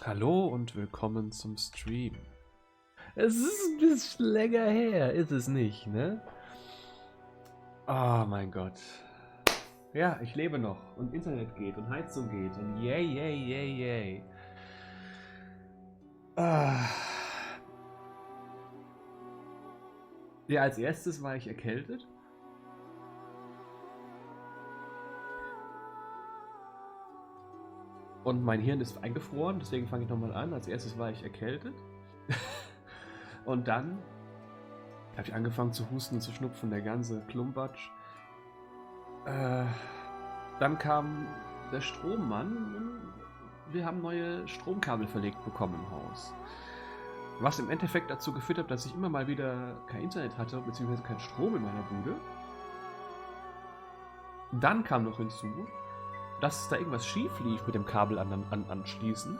Hallo und willkommen zum Stream. Es ist ein bisschen länger her, ist es nicht, ne? Oh mein Gott. Ja, ich lebe noch und Internet geht und Heizung geht und yay, yay, yay, yay. Ah. Ja, als erstes war ich erkältet. Und mein Hirn ist eingefroren, deswegen fange ich nochmal an. Als erstes war ich erkältet. Und dann habe ich angefangen zu husten und zu schnupfen, der ganze Klumpatsch. Dann kam der Strommann und wir haben neue Stromkabel verlegt bekommen im Haus. Was im Endeffekt dazu geführt hat, dass ich immer mal wieder kein Internet hatte, beziehungsweise keinen Strom in meiner Bude. Dann kam noch hinzu, dass da irgendwas schief lief mit dem Kabel anschließen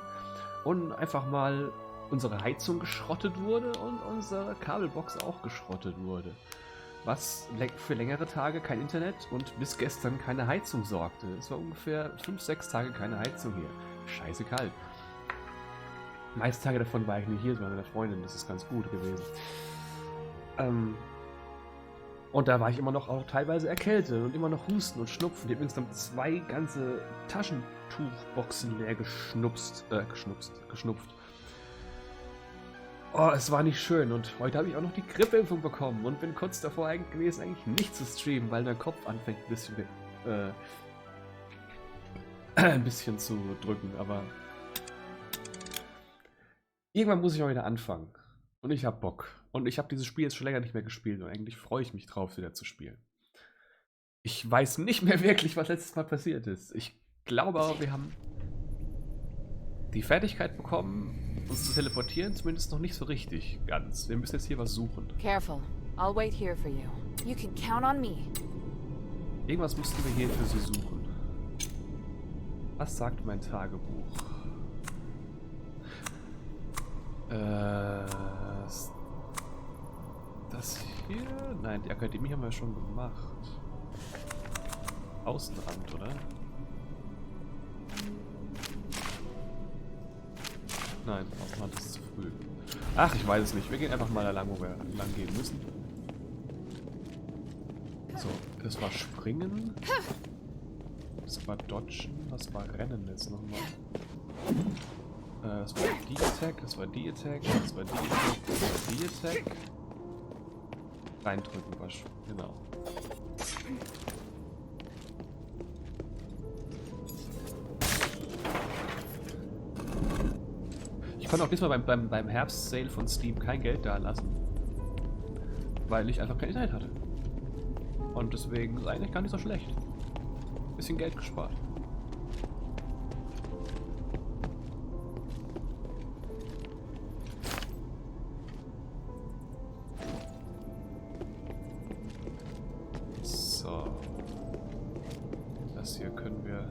und einfach mal unsere Heizung geschrottet wurde und unsere Kabelbox auch geschrottet wurde. Was für längere Tage kein Internet und bis gestern keine Heizung sorgte. Es war ungefähr 5-6 Tage keine Heizung hier. Scheiße kalt. Meiste Tage davon war ich nicht hier, sondern mit meiner Freundin. Das ist ganz gut gewesen. Und da war ich immer noch auch teilweise erkältet und immer noch husten und schnupfen. Ich habe insgesamt 2 ganze Taschentuchboxen leer geschnupft. Oh, es war nicht schön und heute habe ich auch noch die Grippeimpfung bekommen und bin kurz davor gewesen, eigentlich nicht zu streamen, weil der Kopf anfängt ein bisschen zu drücken, aber irgendwann muss ich mal wieder anfangen und ich habe Bock und ich habe dieses Spiel jetzt schon länger nicht mehr gespielt und eigentlich freue ich mich drauf, wieder zu spielen. Ich weiß nicht mehr wirklich, was letztes Mal passiert ist. Ich glaube aber, wir haben die Fertigkeit bekommen, uns zu teleportieren, zumindest noch nicht so richtig ganz. Wir müssen jetzt hier was suchen. Careful. I'll wait here for you. You can count on me. Irgendwas mussten wir hier für sie suchen. Was sagt mein Tagebuch? Das hier? Nein, die Akademie haben wir schon gemacht. Außenrand, oder? Nein, Außenrand ist zu früh. Ach, ich weiß es nicht. Wir gehen einfach mal da lang, wo wir lang gehen müssen. So, das war Springen. Das war Dodgen. Das war Rennen jetzt nochmal. Das war die Attack, das war die Attack, das war die Attack, das war die Attack. Reindrücken, genau. Ich konnte auch diesmal beim Herbst-Sale von Steam kein Geld da lassen, weil ich einfach kein Internet hatte. Und deswegen ist eigentlich gar nicht so schlecht. Bisschen Geld gespart. So. Das hier können wir...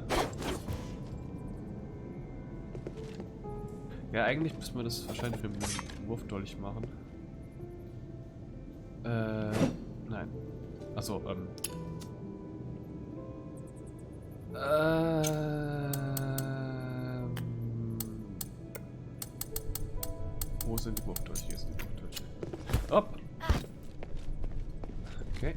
Ja, eigentlich müssen wir das wahrscheinlich mit dem Wurfdolch machen. Nein. Achso, wo sind die Wurfdolche? Hier sind die Wurfdolche. Hopp! Okay.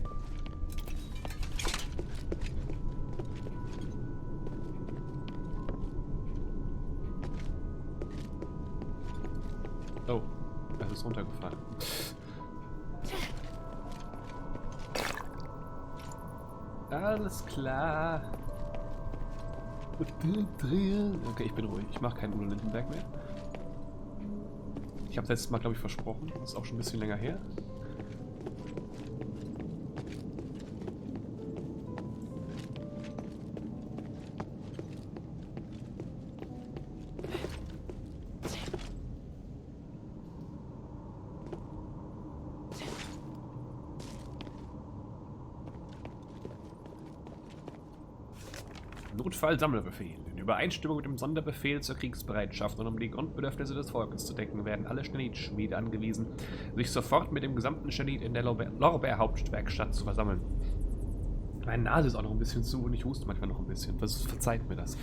Oh, es ist runtergefallen. Alles klar. Okay, ich bin ruhig. Ich mache keinen Udo Lindenberg mehr. Ich habe letztes Mal, glaube ich, versprochen. Das ist auch schon ein bisschen länger her. Notfall-Sammelbefehl. In Übereinstimmung mit dem Sonderbefehl zur Kriegsbereitschaft und um die Grundbedürfnisse des Volkes zu decken, werden alle Stenit-Schmiede angewiesen, sich sofort mit dem gesamten Stenit in der Lorbeer-Hauptwerkstatt zu versammeln. Meine Nase ist auch noch ein bisschen zu und ich huste manchmal noch ein bisschen. Verzeiht mir das.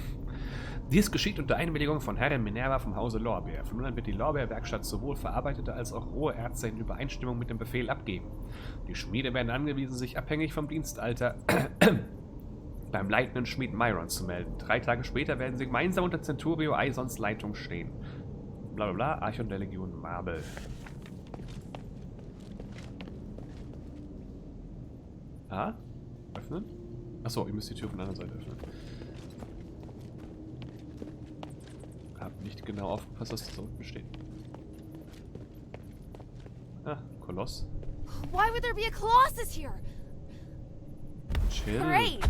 Dies geschieht unter Einwilligung von Herrin Minerva vom Hause Lorbeer. Von nun an wird die Lorbeer-Werkstatt sowohl verarbeitete als auch rohe Erze in Übereinstimmung mit dem Befehl abgeben. Die Schmiede werden angewiesen, sich abhängig vom Dienstalter beim leitenden Schmied Myron zu melden. 3 Tage später werden sie gemeinsam unter Centurio Eisons Leitung stehen. Blablabla, Archon der Legion Marble. Ah? Öffnen? Achso, ihr müsst die Tür von der anderen Seite öffnen. Hab nicht genau aufgepasst, dass das da unten steht. Ah, Koloss. Why would there be a Colossus here? Chill. Great!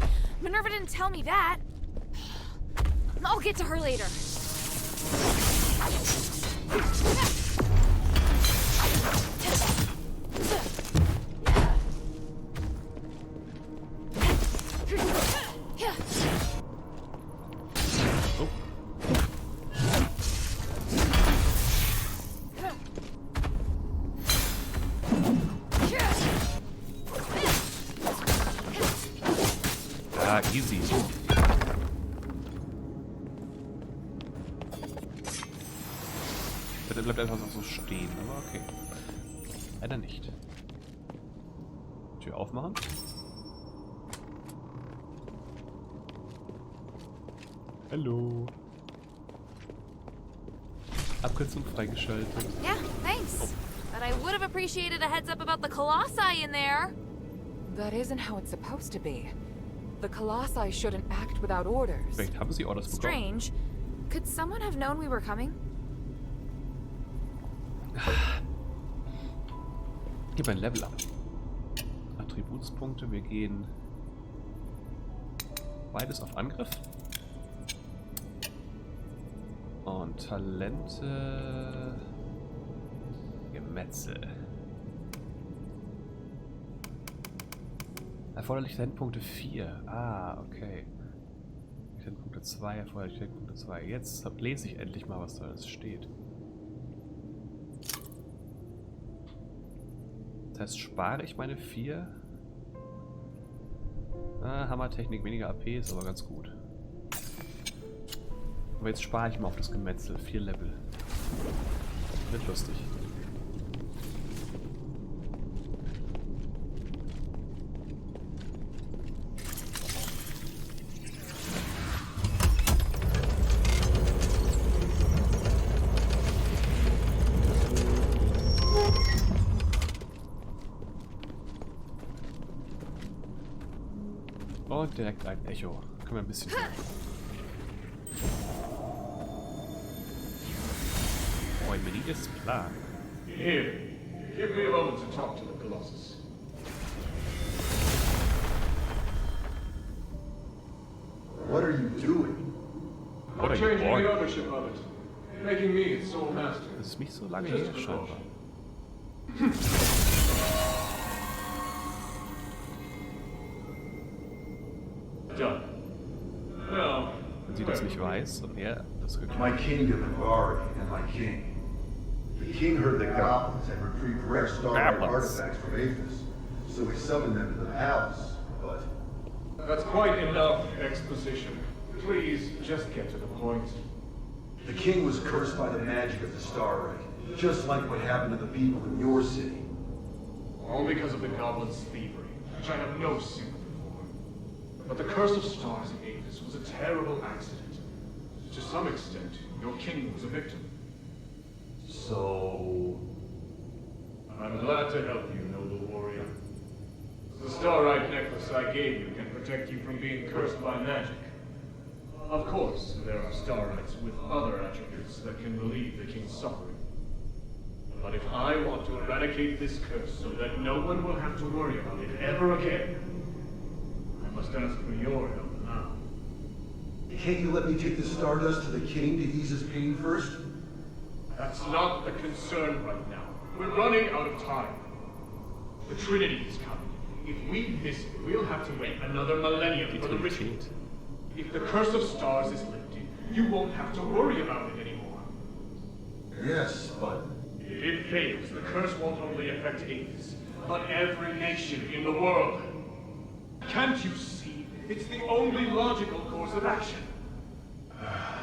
Minerva didn't tell me that. I'll get to her later. Oh. Ah, easy. Der bleibt einfach so stehen, aber okay. Leider nicht. Tür aufmachen. Hallo. Abkürzung freigeschaltet. Yeah, thanks. Oh. But I would have appreciated a heads up about the Colossi in there. That isn't how it's supposed to be. The Colossi shouldn't act without orders. Vielleicht haben sie Orders bekommen. Strange. Could someone have known we were coming? Gib ein Level ab. Attributspunkte, wir gehen beides auf Angriff. Und Talente Gemetzel. Erforderlich Talentpunkte 4. Ah, okay. Talentpunkte 2, erforderlich Talentpunkte 2. Jetzt lese ich endlich mal, was da alles steht. Das heißt, spare ich meine 4. Ah, Hammertechnik, weniger AP ist aber ganz gut. Aber jetzt spare ich mal auf das Gemetzel. 4 Level. Wird lustig. Und direkt ein Echo. Können wir ein bisschen... Eumenides Plan. Here, give me a moment to talk to the Colossus. What are you doing? What are I'm you changing doing? the ownership of it, making me its sole master. Das ist nicht so lange her, scheinbar. Done. Well, Wenn sie das nicht weiß und er das My geklappt. kingdom of Bari and my king. The king heard the goblins had retrieved rare starlight Goblins. artifacts from Aphis, so he summoned them to the palace. But that's quite enough exposition. Please, just get to the point. the king was cursed by the magic of the starlight, just like what happened to the people in your city. All because of the goblin's thievery, which I have no sympathy for. But the curse of stars in Aphis was a terrible accident. To some extent, your king was a victim. So... I'm glad to help you, noble warrior. The starlight necklace I gave you can protect you from being cursed by magic. Of course, there are starlights with other attributes that can relieve the king's suffering. But if I want to eradicate this curse so that no one will have to worry about it ever again, I must ask for your help now. Can't you let me take the stardust to the king to ease his pain first? That's not the concern right now. We're running out of time. The Trinity is coming. If we miss it, we'll have to wait another millennium for the ritual. If the curse of stars is lifted, you won't have to worry about it anymore. Yes, but... If it fails, the curse won't only affect Aphis, but every nation in the world. Can't you see? It's the only logical course of action.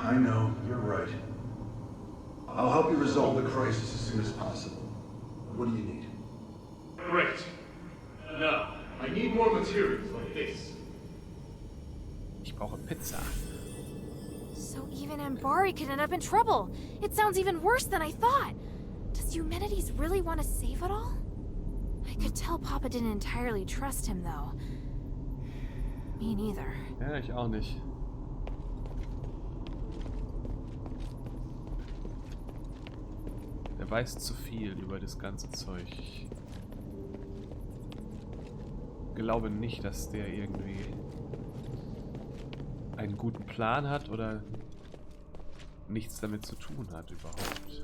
I know, you're right. I'll help you resolve the crisis as soon as possible. What do you need? Great. Now, I need more materials like this. Ich brauche Pizza. So even Ambari could end up in trouble. It sounds even worse than I thought. Does Eumenides really want to save it all? I could tell Papa didn't entirely trust him, though. Me neither. Ja, ich auch nicht. Er weiß zu viel über das ganze Zeug. Ich glaube nicht, dass der irgendwie einen guten Plan hat oder nichts damit zu tun hat überhaupt.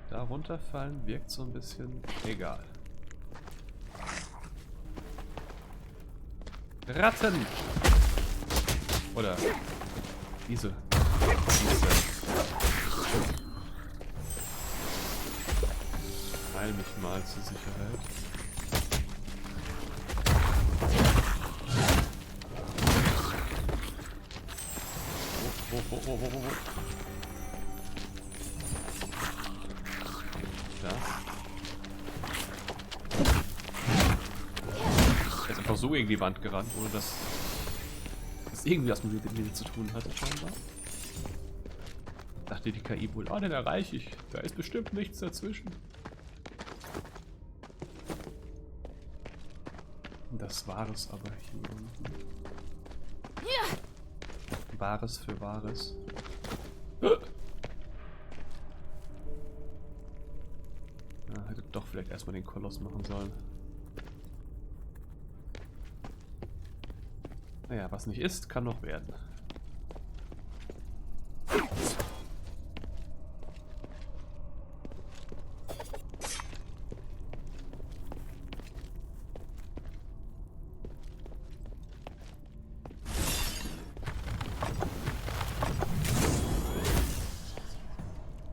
Da runterfallen wirkt so ein bisschen egal. Ratten! Oder diese. Heil mich mal zur Sicherheit. Wo. Das. Er ist einfach so gegen die Wand gerannt, ohne dass es irgendwie was mit mir zu tun hatte, scheinbar. Dachte die KI wohl, den erreiche ich. Da ist bestimmt nichts dazwischen. Das war es aber hier unten. Wahres für Wahres. Hätte doch vielleicht erstmal den Koloss machen sollen. Naja, was nicht ist, kann noch werden.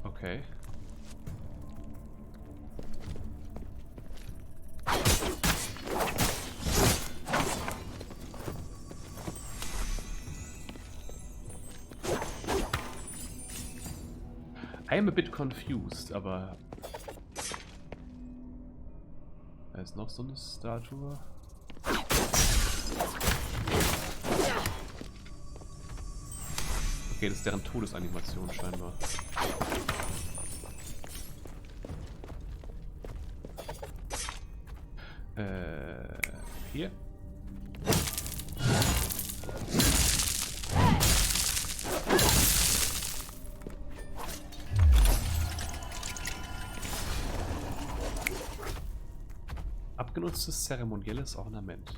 Okay. I'm a bit confused, aber da ist noch so eine Statue. Okay, das ist deren Todesanimation scheinbar. Hier. Abgenutztes zeremonielles Ornament.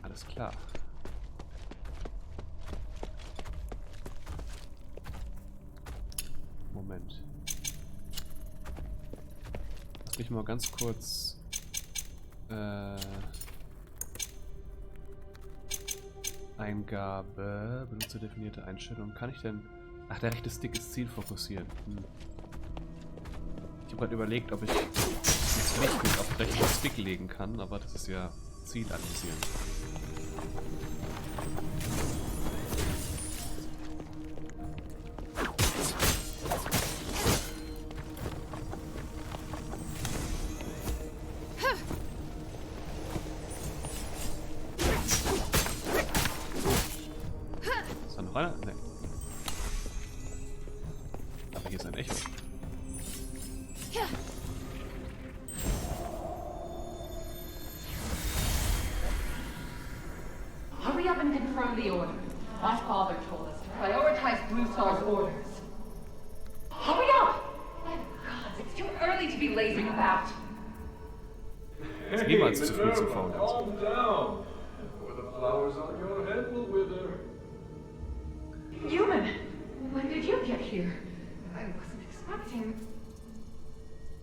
Alles klar. Moment. Lass mich mal ganz kurz Eingabe, benutzerdefinierte Einstellung. Kann ich denn... Ach, der rechte Stick ist Ziel fokussieren. Ich habe gerade überlegt, ob ich das Licht nicht auf den rechten Stick legen kann, aber das ist ja Ziel anvisieren. Ist da noch einer? Nee. Aber hier ist ein Echo. Hurry up and confirm the order. My father told us to prioritize Blue Star's orders. Hurry up! My God, it's too early to be lazing about. Ist niemals zu früh zu faul. Calm down. Or the flowers on your head will wither. Human, when did you get here? I wasn't expecting...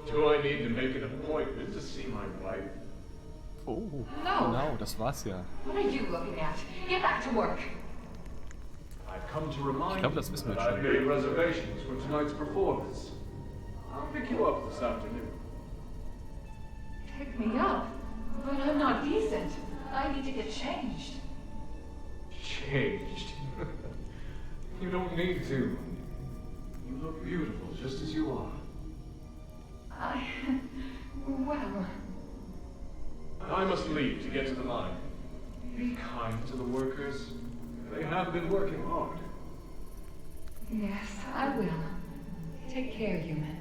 Do I need to make an appointment to see my wife? Oh, No. genau, das war's ja. What are you looking at? Get back to work. I've come to remind Ich glaube, das wissen wir that I've schon. made reservations for tonight's performance. I'll pick you up this afternoon. Pick me up, but I'm not not decent. I need to get changed. Changed. You don't need to. You look beautiful just as you are. Well... I must leave to get to the mine. Be kind to the workers. They have been working hard. Yes, I will. Take care, human.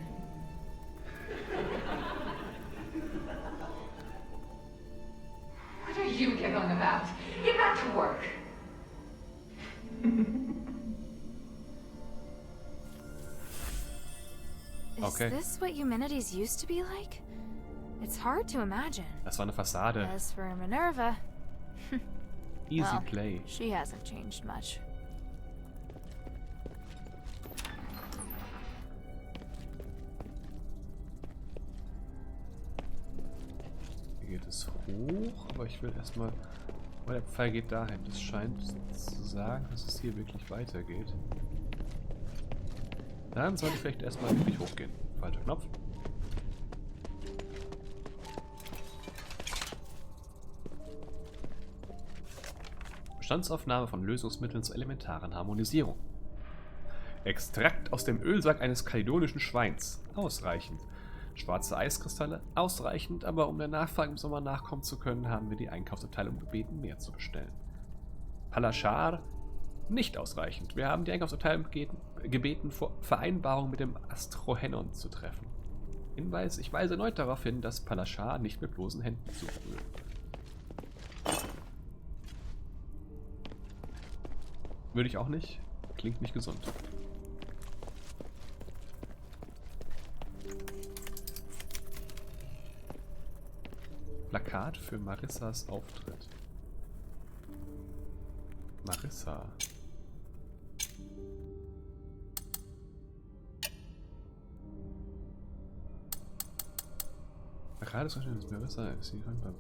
What are you giggling about? Get back to work. Okay. Is this what humanities used to be like? It's hard to imagine. Das war eine Fassade. As for Minerva, Easy well, play. she hasn't changed much. Hier geht es hoch, aber ich will erstmal... Weil der Pfeil geht dahin. Das scheint zu sagen, dass es hier wirklich weitergeht. Dann sollte ich vielleicht erstmal wirklich hochgehen. Falscher Knopf. Bestandsaufnahme von Lösungsmitteln zur elementaren Harmonisierung. Extrakt aus dem Ölsack eines kaledonischen Schweins. Ausreichend. Schwarze Eiskristalle. Ausreichend, aber um der Nachfrage im Sommer nachkommen zu können, haben wir die Einkaufsabteilung gebeten, mehr zu bestellen. Palachar. Nicht ausreichend. Wir haben die Einkaufsabteilung gebeten, Vereinbarungen mit dem Astrohenon zu treffen. Hinweis, ich weise erneut darauf hin, dass Palachar nicht mit bloßen Händen suchen will. Würde ich auch nicht. Klingt nicht gesund. Plakat für Marissas Auftritt. Marissa. Plakat ist wahrscheinlich Marissa.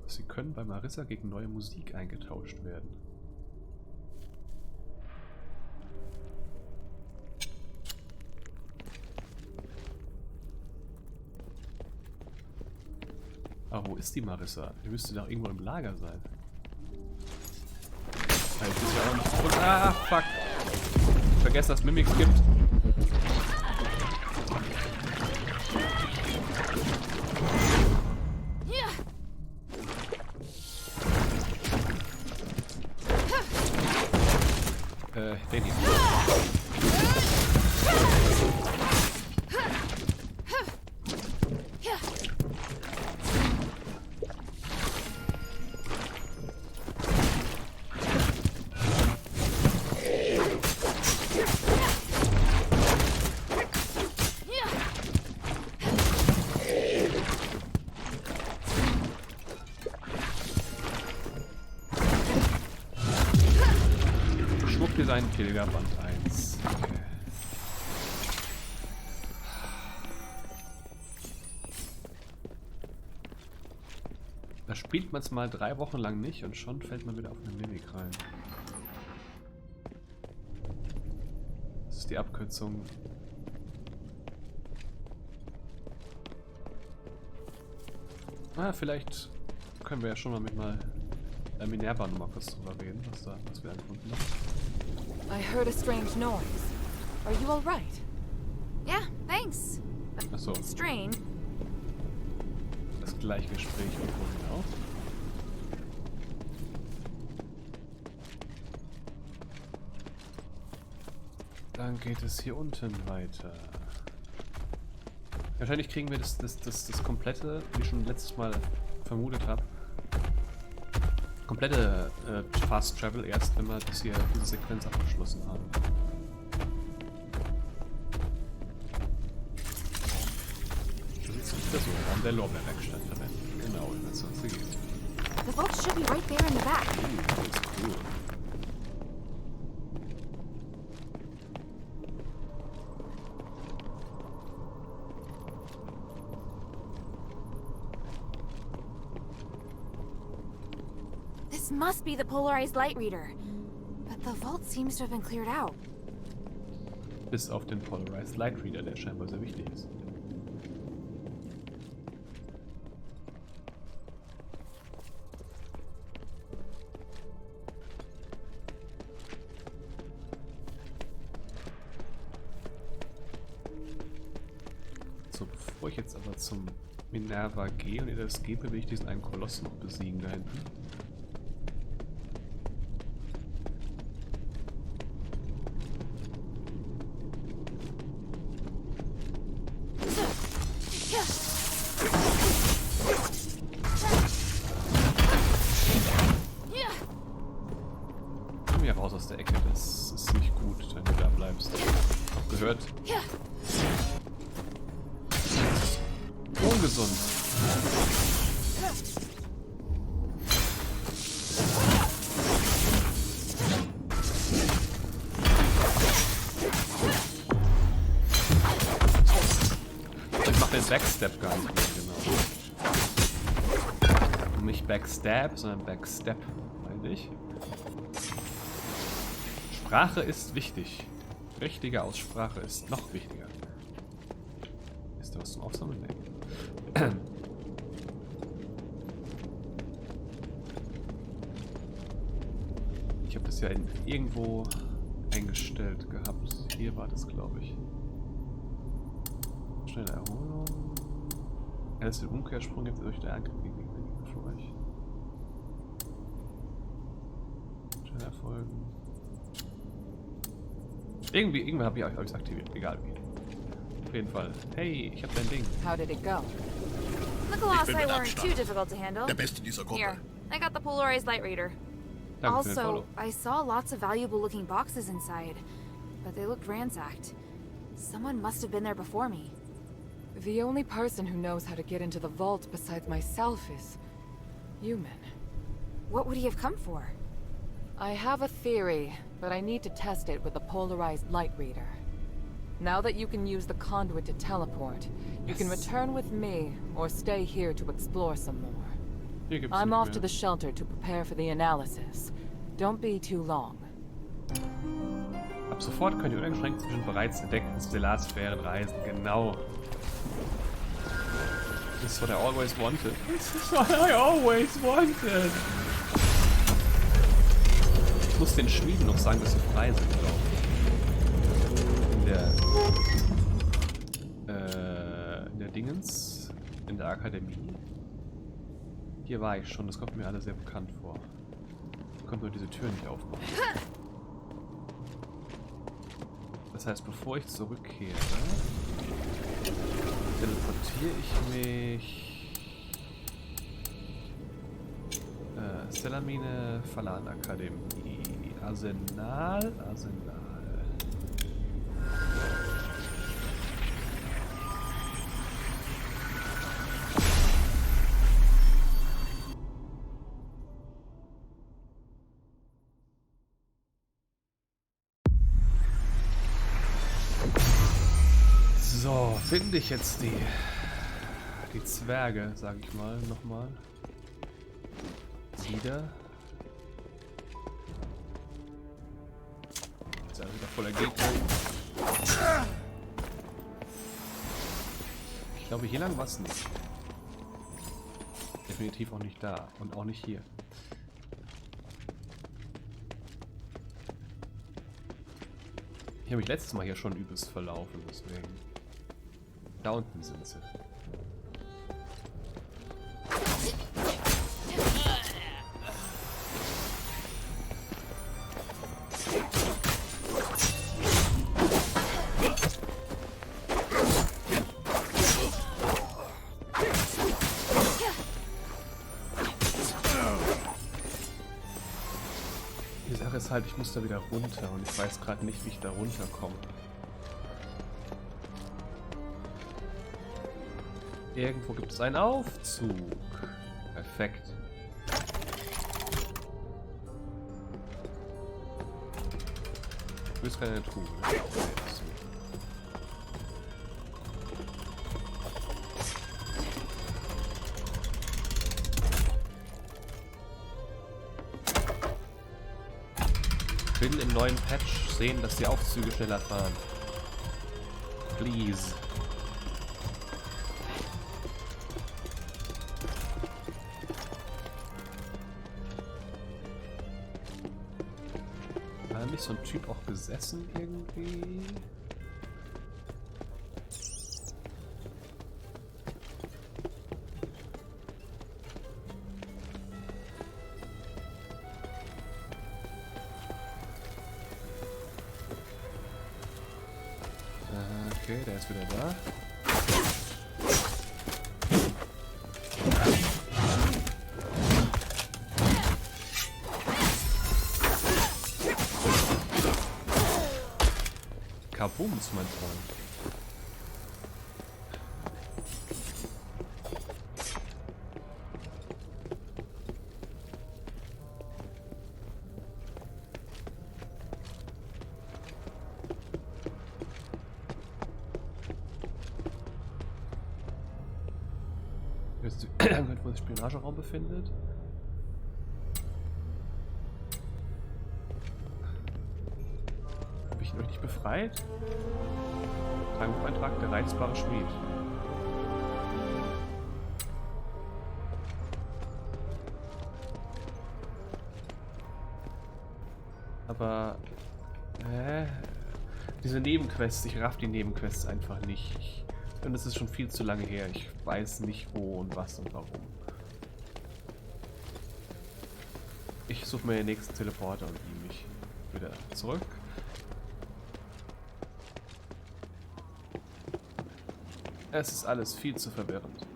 Sie können bei Marissa gegen neue Musik eingetauscht werden. Ah, wo ist die Marissa? Die müsste doch irgendwo im Lager sein. Jetzt ist ja auch nicht zurück. Ah, fuck. Vergesst, dass Mimics gibt. Den hier. Schmuckdesign Pilger Band 1. Okay. Da spielt man es mal 3 Wochen lang nicht und schon fällt man wieder auf eine Mimik rein. Das ist die Abkürzung. Ah, vielleicht können wir ja schon mal mit Minerva noch mal kurz drüber reden, was wir gefunden haben. I heard a strange noise. Are you all right? Yeah, thanks. Achso, Strange. das gleiche Gespräch irgendwo hinauf. Dann geht es hier unten weiter. Wahrscheinlich kriegen wir das komplette, wie ich schon letztes Mal vermutet habe, komplette Fast Travel erst, wenn wir diese Sequenz abgeschlossen haben. Das ist nicht der Raum der Lorbeerwerkstatt verwenden. Genau, wie es sonst gegeben. The vault should be right there in the back. Das ist cool. This must be the polarized light reader. But the vault seems to have been cleared out. Bis auf den Polarized Light Reader, der scheinbar sehr wichtig ist. Bevor ich jetzt aber zum Minerva gehe und ihr das gebe, will ich diesen einen Koloss noch besiegen da hinten. Komm hier raus aus der Ecke, das ist nicht gut, wenn du da bleibst. Gehört. Ungesund. Ich mach den Backstep gar nicht mehr, genau. Nicht Backstab, sondern Backstep, meine ich. Sprache ist wichtig. Richtige Aussprache ist noch wichtiger. Ist da was zum Aufsammeln? Nee. Ich habe das ja irgendwo eingestellt gehabt. Hier war das, glaube ich. Schnelle Erholung. Ja, das ist der Umkehrsprung jetzt durch der Angriff gegen euch. Schnell erfolgen. Irgendwie habe ich euch aktiviert. Egal wie. Auf jeden Fall. Hey, ich hab dein Ding. How did it go? The Colossi weren't too difficult to handle. Der Beste dieser Gruppe. Here, I got the polarized light reader. Danke für den Also, Follow. I saw lots of valuable looking boxes inside, but they looked ransacked. Someone must have been there before me. The only person who knows how to get into the vault besides myself is human. What would he have come for? I have a theory, but I need to test it with the polarized light reader. Now that you can use the conduit to teleport, you can return with me or stay here to explore some more. Hier gibt's I'm nicht off mehr. to the shelter to prepare for the analysis. Don't be too long. Ab sofort könnt ihr uneingeschränkt zwischen bereits entdeckten Stellarsphären reisen. Genau. Das ist what I always wanted. This is what I always wanted. Ich muss den Schmieden noch sagen, dass sie frei sind, glaube ich. In der Dingens. In der Akademie. Hier war ich schon, das kommt mir alles sehr bekannt vor. Ich konnte nur diese Tür nicht aufmachen. Das heißt, bevor ich zurückkehre, teleportiere ich mich. Stellamine, Verlan-Akademie, Arsenal. So, finde ich jetzt die Zwerge, sag ich mal, nochmal. Wieder. Jetzt ist er wieder voller Gegner. Ich glaube, hier lang war es nicht. Definitiv auch nicht da. Und auch nicht hier. Ich habe mich letztes Mal hier schon übelst verlaufen, deswegen. Da unten sind sie. Die Sache ist halt, ich muss da wieder runter und ich weiß gerade nicht, wie ich da runterkomme. Irgendwo gibt es einen Aufzug. Perfekt. Du bist keine Truhe. Ne? Ich will im neuen Patch sehen, dass die Aufzüge schneller fahren. Please. War nicht so ein Typ auch gesessen irgendwie? Okay, der ist wieder da. Kabums, mein Freund. Wo sich Spionageraum befindet. Habe ich ihn euch nicht befreit? Tagebucheintrag, der reizbare Schmied. Aber diese Nebenquests, ich raff die Nebenquests einfach nicht. Und es ist schon viel zu lange her. Ich weiß nicht wo und was und warum. Ich suche mir den nächsten Teleporter und nehme mich wieder zurück. Es ist alles viel zu verwirrend.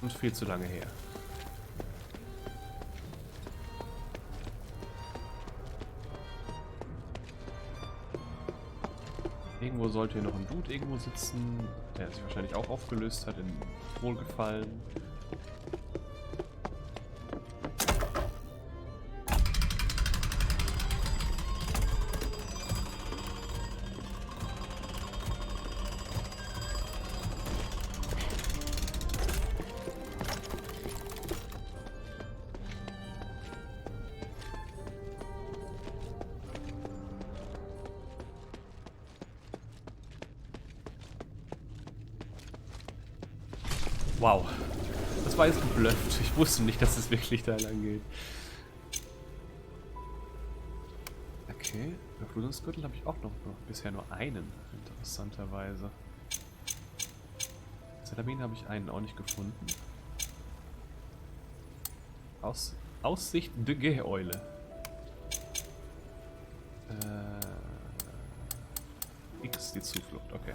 Und viel zu lange her. Irgendwo sollte hier noch ein Dude irgendwo sitzen, der sich wahrscheinlich auch aufgelöst hat in Wohlgefallen. Wow, das war jetzt geblufft. Ich wusste nicht, dass es wirklich da lang geht. Okay, Überflutungsgürtel habe ich auch noch bisher nur einen, interessanterweise. Zetamin habe ich einen auch nicht gefunden. Aussicht de Geheule. X die Zuflucht, okay.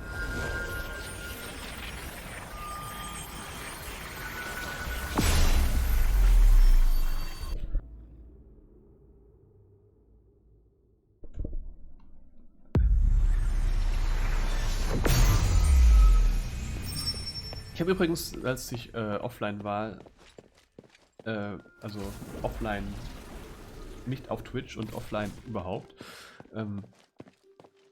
Ich habe übrigens, als ich offline war, also offline, nicht auf Twitch und offline überhaupt,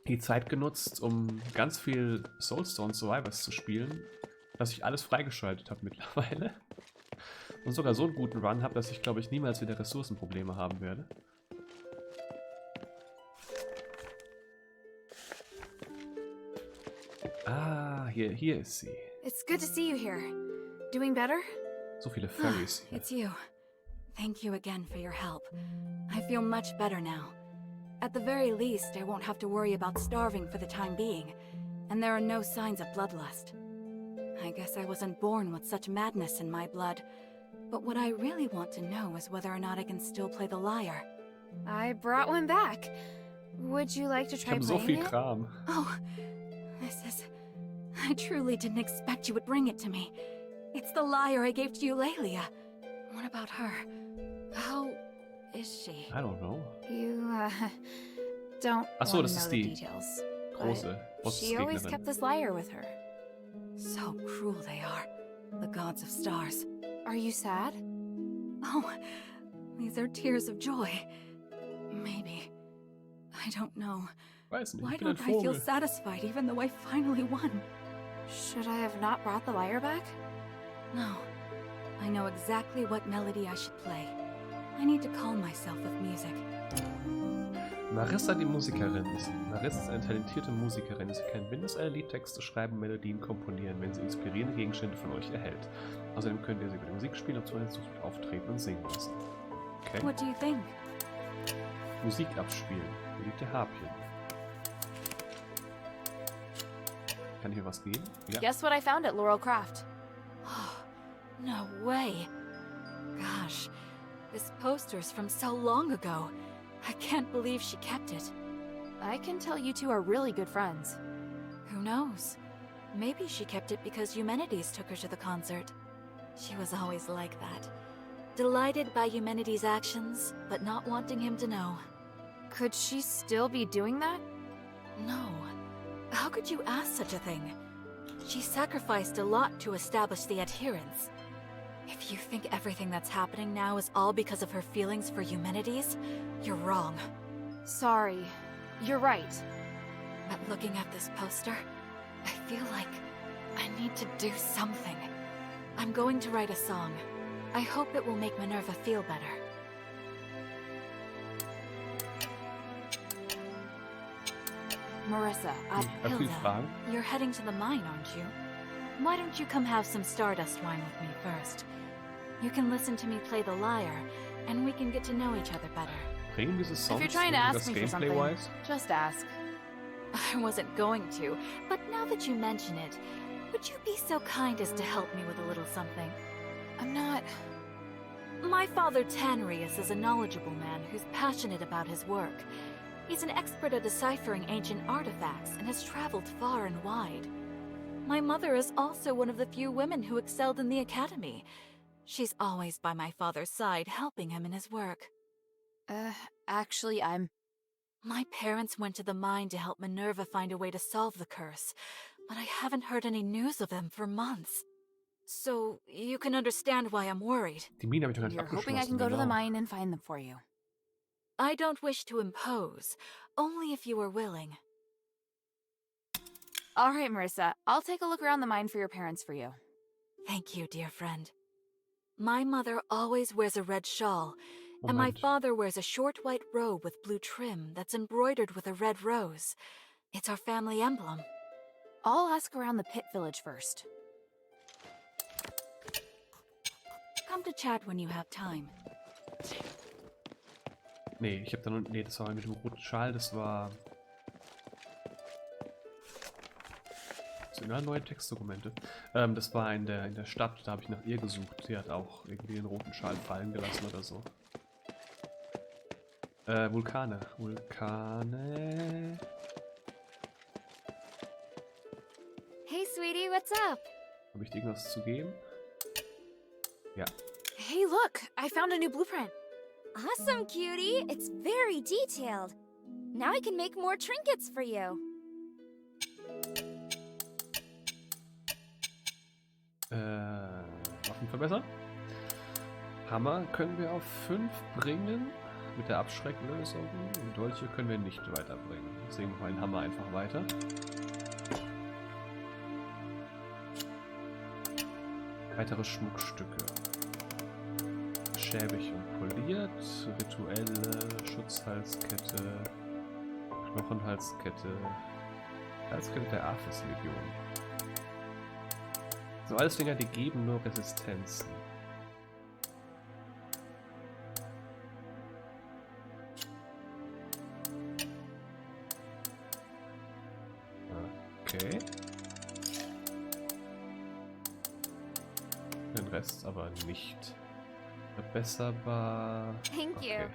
die Zeit genutzt, um ganz viel Soulstone Survivors zu spielen, dass ich alles freigeschaltet habe mittlerweile. Und sogar so einen guten Run habe, dass ich, glaube ich, niemals wieder Ressourcenprobleme haben werde. Ah, hier ist sie. It's good to see you here. Doing better? So viele Fairies hier. It's you. Thank you again for your help. I feel much better now. At the very least, I won't have to worry about starving for the time being, and there are no signs of bloodlust. I guess I wasn't born with such madness in my blood, but what I really want to know is whether or not I can still play the lyre. I brought one back. Would you like to Ich try habe so playing viel it? Kram. Oh, this is... I truly didn't expect you would bring it to me. It's the lyre I gave to Eulalia. What about her? How is she? I don't know. You, don't Ach so, wanna das know ist the die details. große But she always Bossgegnerin. kept this lyre with her. So cruel they are. The gods of stars. Are you sad? Oh, these are tears of joy. Maybe. I don't know. Weiß nicht, Why ich bin ein don't I feel Vogel. satisfied even though I finally won? Should I have not brought the lyre back? No. I know exactly what melody I should play. I need to calm myself with music. Marissa, die Musikerin, ist. Marissa ist eine talentierte Musikerin. Sie kann wundersame Liedtexte schreiben, Melodien komponieren, wenn sie inspirierende Gegenstände von euch erhält. Außerdem könnt ihr sie über die Musik spielen und zusätzlich auftreten und singen lassen. Okay. What do you think? Musik abspielen. Beliebte Harpien. Kann ich hier was geben? Ja. Guess what I found at Laurel Craft? No way. Gosh, this poster's from so long ago. I can't believe she kept it. I can tell you two are really good friends. Who knows? Maybe she kept it because Eumenides took her to the concert. She was always like that. Delighted by Eumenides' actions, but not wanting him to know. Could she still be doing that? No. How could you ask such a thing? She sacrificed a lot to establish the adherence. If you think everything that's happening now is all because of her feelings for Eumenides, you're wrong. Sorry. You're right. But looking at this poster, I feel like I need to do something. I'm going to write a song. I hope it will make Minerva feel better. Marissa, Viele Hilda, Fragen. you're heading to the mine, aren't you? Why don't you come have some Stardust wine with me first? You can listen to me play the lyre, and we can get to know each other better. Bringen diese If Songs you're trying to ask me for something, gameplay-wise? just ask. I wasn't going to, but now that you mention it, would you be so kind as to help me with a little something? I'm not... My father Tanrius is a knowledgeable man who's passionate about his work. He's an expert at deciphering ancient artifacts and has traveled far and wide. My mother is also one of the few women who excelled in the academy. She's always by my father's side, helping him in his work. Actually, My parents went to the mine to help Minerva find a way to solve the curse, but I haven't heard any news of them for months. So, you can understand why I'm worried. Die Mine habe ich noch nicht You're hoping abgeschlossen. I can go to the genau. mine and find them for you. I don't wish to impose, only if you are willing. All right, Marissa. I'll take a look around the mine for your parents for you. Thank you, dear friend. My mother always wears a red shawl, and my Moment. father wears a short white robe with blue trim that's embroidered with a red rose. It's our family emblem. I'll ask around the pit village first. Come to chat when you have time. Nee, ich habe da noch... Nee, das war mit dem roten Schal, das war... So, neue Textdokumente. Das war in der Stadt, da habe ich nach ihr gesucht. Sie hat auch irgendwie den roten Schal fallen gelassen oder so. Vulkane. Vulkane... Hey, sweetie, what's up? Habe ich dir irgendwas zu geben? Ja. Hey, look! I found a new blueprint. Awesome, cutie. It's very detailed. Now I can make more trinkets for you. Waffen verbessern. Hammer können wir auf 5 bringen. Mit der Abschrecklösung. Und Dolche können wir nicht weiterbringen. Deswegen machen wir den Hammer einfach weiter. Weitere Schmuckstücke. Schäbig und poliert. Rituelle Schutzhalskette. Knochenhalskette. Halskette der Aphis-Legion. So alles Dinger, die geben nur Resistenzen. Okay. Den Rest aber nicht verbesserbar. Thank you. Okay.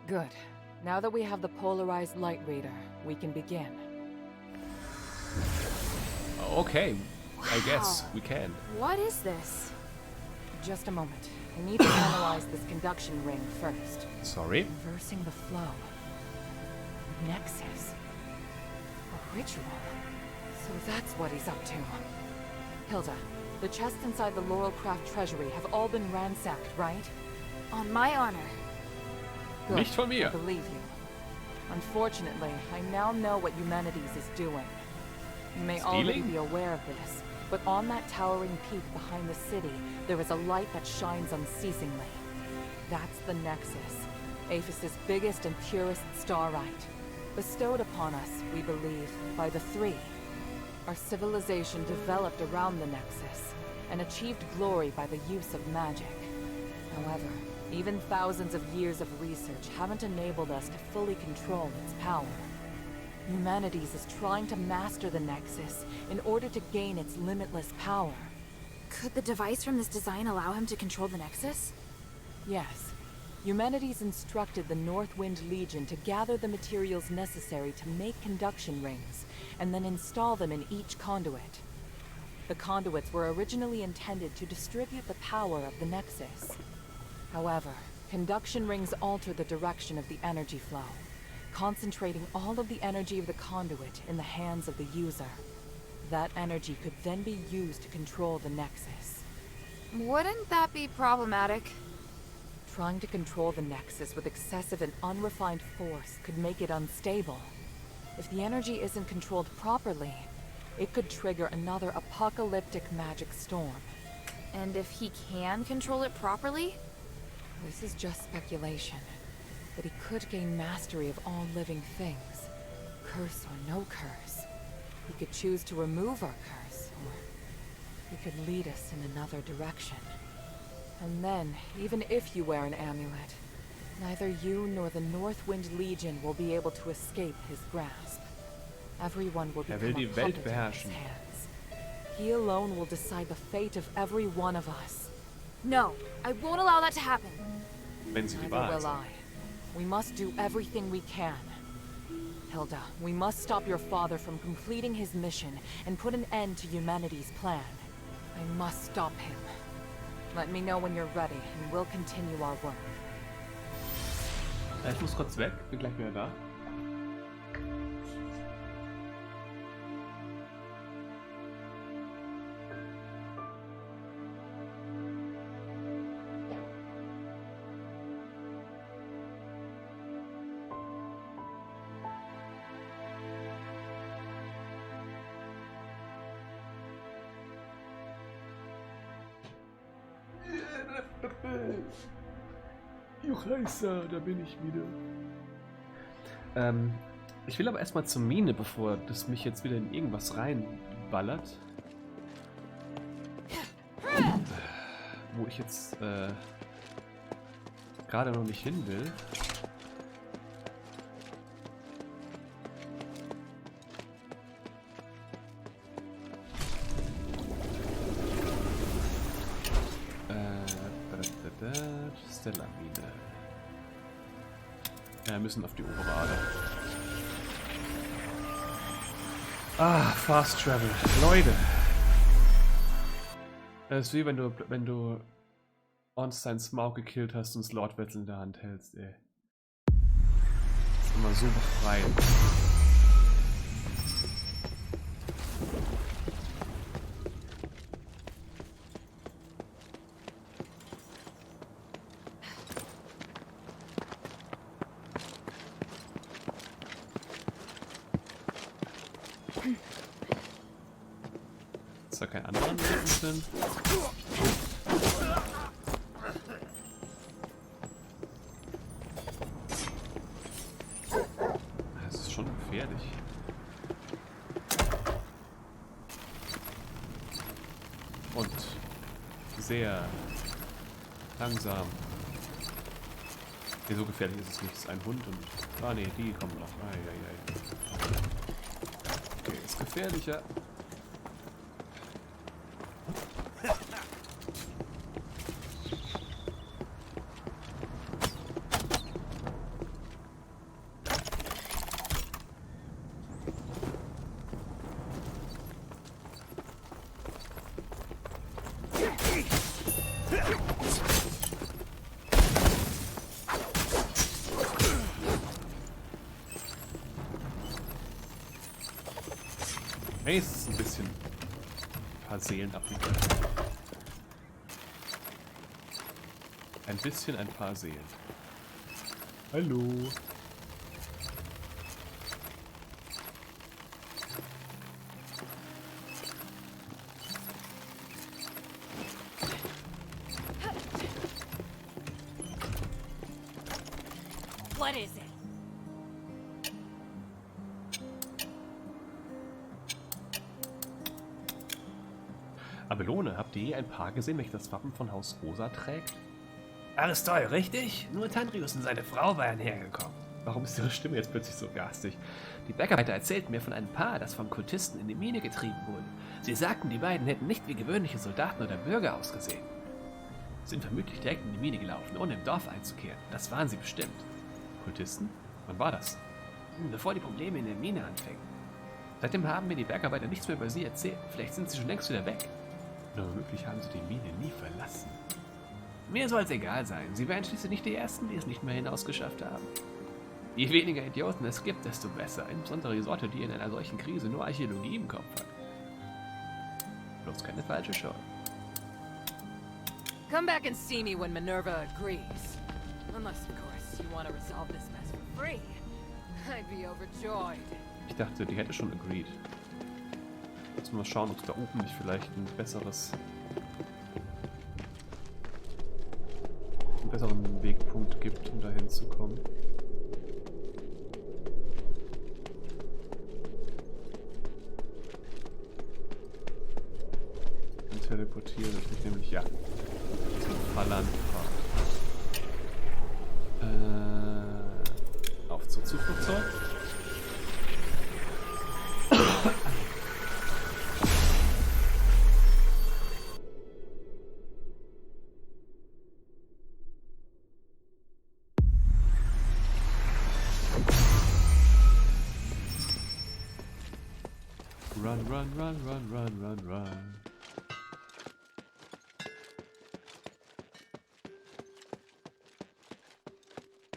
Good. Now that we have the polarized light reader, we can begin. Okay, I guess Wow. we can. What is this? Just a moment. I need to analyze this conduction ring first. Sorry. Reversing the flow. Nexus. A ritual. So that's what he's up to. Hilda, the chests inside the Laurelcraft treasury have all been ransacked, right? On my honor. Good. Nicht von mir. I believe you. Unfortunately, I now know what Eumenides is doing. You may already Stealing? be aware of this, but on that towering peak behind the city, there is a light that shines unceasingly. That's the Nexus, Aphis's biggest and purest starlight. Bestowed upon us, we believe, by the Three. Our civilization developed around the Nexus, and achieved glory by the use of magic. However, even thousands of years of research haven't enabled us to fully control its power. Eumenides is trying to master the Nexus in order to gain its limitless power. Could the device from this design allow him to control the Nexus? Yes. Eumenides instructed the Northwind Legion to gather the materials necessary to make conduction rings, and then install them in each conduit. The conduits were originally intended to distribute the power of the Nexus. However, conduction rings alter the direction of the energy flow, concentrating all of the energy of the conduit in the hands of the user. That energy could then be used to control the Nexus. Wouldn't that be problematic? Trying to control the Nexus with excessive and unrefined force could make it unstable. If the energy isn't controlled properly, it could trigger another apocalyptic magic storm. And if he can control it properly? This is just speculation, but he could gain mastery of all living things, curse or no curse. He could choose to remove our curse, or he could lead us in another direction. And then, even if you wear an amulet, neither you nor the Northwind Legion will be able to escape his grasp. Everyone will become a die puppet Welt in his beherrschen. hands. He alone will decide the fate of every one of us. No, I won't allow that to happen. Wenn sie die Neither Wahrheit will sagt. I. We must do everything we can. Hilda, we must stop your father from completing his mission and put an end to Eumenides' plan. I must stop him. Let me know when you're ready, and we'll continue our work. Ich muss kurz weg, bin gleich wieder da. Juchaisa, da bin ich wieder. Ich will aber erstmal zur Mine, bevor das mich jetzt wieder in irgendwas reinballert. Wo ich jetzt gerade noch nicht hin will. Stellamine. Ja, wir müssen auf die obere Ader. Ah, Fast Travel. Leute. Es ist wie wenn du Ornstein Smaug gekillt hast und das Lordwetzel in der Hand hältst, ey. Das ist immer so befreiend. Ist da kein anderer drin? Das ist schon gefährlich. Und sehr langsam. Nee, so gefährlich ist es nicht. Es ist ein Hund und... Ah ne, die kommen noch. Okay, ist gefährlicher. Hey, es ist ein bisschen ein paar Seelen abliefern. Ein bisschen ein paar Seelen. Hallo. What is it? Abelone, habt ihr je ein Paar gesehen, welches das Wappen von Haus Rosa trägt? Alles toll, richtig? Nur Tanrius und seine Frau waren hergekommen. Warum ist ihre Stimme jetzt plötzlich so garstig? Die Bergarbeiter erzählten mir von einem Paar, das vom Kultisten in die Mine getrieben wurde. Sie sagten, die beiden hätten nicht wie gewöhnliche Soldaten oder Bürger ausgesehen. Sind vermutlich direkt in die Mine gelaufen, ohne im Dorf einzukehren. Das waren sie bestimmt. Kultisten? Wann war das? Bevor die Probleme in der Mine anfingen. Seitdem haben mir die Bergarbeiter nichts mehr über sie erzählt. Vielleicht sind sie schon längst wieder weg. Oder womöglich haben sie die Mine nie verlassen. Mir soll es egal sein. Sie wären schließlich nicht die Ersten, die es nicht mehr hinausgeschafft haben. Je weniger Idioten es gibt, desto besser. Insbesondere die Sorte, die in einer solchen Krise nur Archäologie im Kopf hat. Bloß keine falsche Show. Come back and see me when Minerva agrees. Unless, of course, you want to resolve this mess for free. I'd be overjoyed. Ich dachte, die hätte schon agreed. Jetzt mal schauen, ob es da oben nicht vielleicht einen besseren Wegpunkt gibt, um dahin zu kommen. Und teleportieren ist nämlich ja. Zum Verlandpfad. Auf zum Zuflugzeug. Run, run, run, run, run, run, run.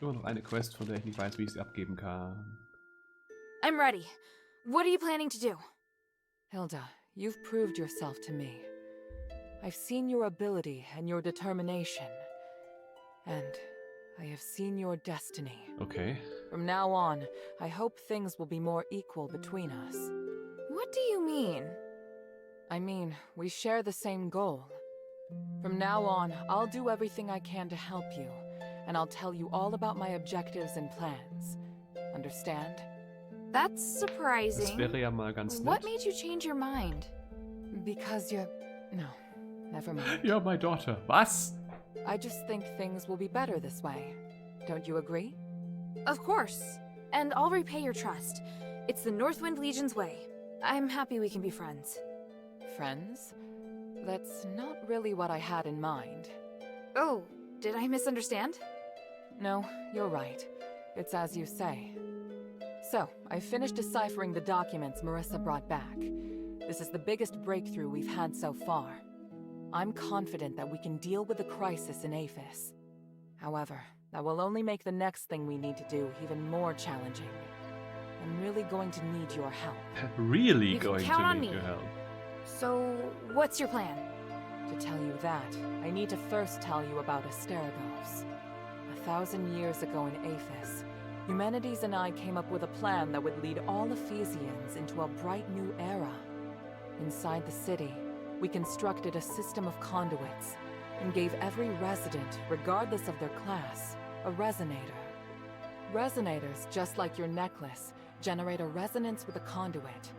Immer noch eine Quest, von der ich nicht weiß, wie ich sie abgeben kann. I'm ready. What are you planning to do? Hilda, you've proved yourself to me. I've seen your ability and your determination. And I have seen your destiny. Okay. From now on, I hope things will be more equal between us. What do you mean? I mean, we share the same goal. From now on, I'll do everything I can to help you, and I'll tell you all about my objectives and plans. Understand? That's Das surprising. wäre ja mal ganz nett. What made you change your mind? Because you're... No, never mind. Ja, my daughter. Was? I just think things will be better this way. Don't you agree? Of course. And I'll repay your trust. It's the Northwind Legion's way. I'm happy we can be friends. Friends? That's not really what I had in mind. Oh, did I misunderstand? No, you're right. It's as you say. So, I finished deciphering the documents Marissa brought back. This is the biggest breakthrough we've had so far. I'm confident that we can deal with the crisis in Aphis. However, that will only make the next thing we need to do even more challenging. I'm really going to need your help. Really You can going count to on need me. your help. So, what's your plan? To tell you that, I need to first tell you about Asterigos. 1,000 years ago in Aphis, Humanities and I came up with a plan that would lead all Ephesians into a bright new era. Inside the city, we constructed a system of conduits and gave every resident, regardless of their class, a resonator. Resonators, just like your necklace, generate a resonance with a conduit,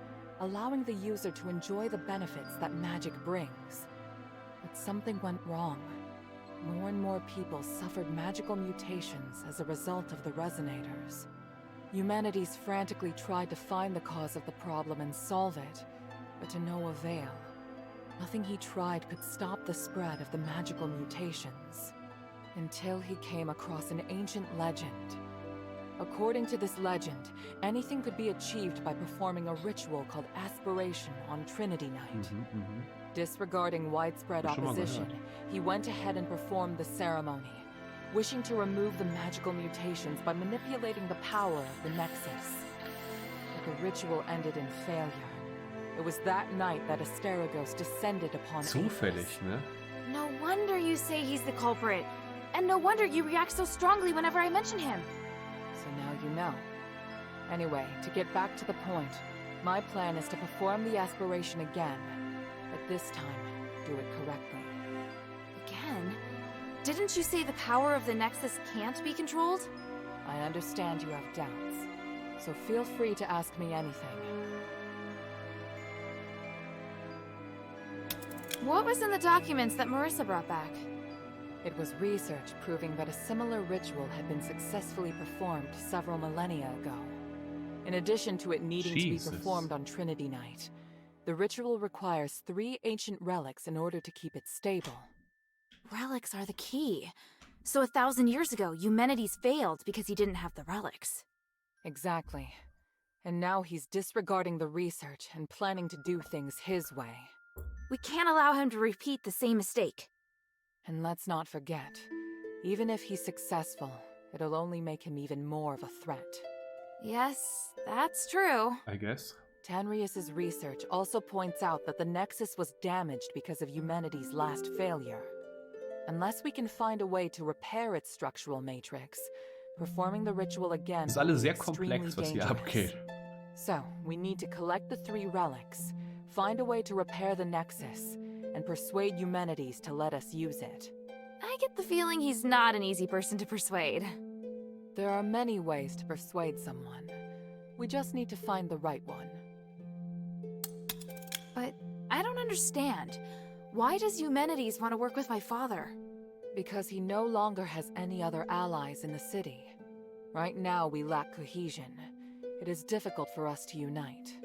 allowing the user to enjoy the benefits that magic brings. But something went wrong. More and more people suffered magical mutations as a result of the resonators. Humanities frantically tried to find the cause of the problem and solve it, but to no avail. Nothing he tried could stop the spread of the magical mutations. Until he came across an ancient legend. According to this legend, anything could be achieved by performing a ritual called Aspiration on Trinity Night. Disregarding widespread Hab ich schon mal opposition, gehört. he went ahead and performed the ceremony, wishing to remove the magical mutations by manipulating the power of the Nexus. But the ritual ended in failure. It was that night that Asterigos descended upon Zufällig, Aphis. ne? No wonder you say he's the culprit. And no wonder you react so strongly whenever I mention him. So now you know. Anyway, to get back to the point, my plan is to perform the aspiration again, but this time, do it correctly. Again? Didn't you say the power of the Nexus can't be controlled? I understand you have doubts, so feel free to ask me anything. What was in the documents that Marissa brought back? It was research proving that a similar ritual had been successfully performed several millennia ago. In addition to it needing to be performed on Trinity Night, the ritual requires 3 ancient relics in order to keep it stable. Relics are the key. So 1,000 years ago, Eumenides failed because he didn't have the relics. Exactly. And now he's disregarding the research and planning to do things his way. We can't allow him to repeat the same mistake. And let's not forget, even if he's successful, it'll only make him even more of a threat. Yes, that's true. I guess. Tanrius's research also points out that the Nexus was damaged because of Eumenides' last failure. Unless we can find a way to repair its structural matrix, performing the ritual again Das ist will alles be sehr extremely komplex, was hier dangerous. abgeht. So, we need to collect the 3 relics, find a way to repair the Nexus, and persuade Eumenides to let us use it. I get the feeling he's not an easy person to persuade. There are many ways to persuade someone. We just need to find the right one. But I don't understand. Why does Eumenides want to work with my father? Because he no longer has any other allies in the city. Right now, we lack cohesion. It is difficult for us to unite.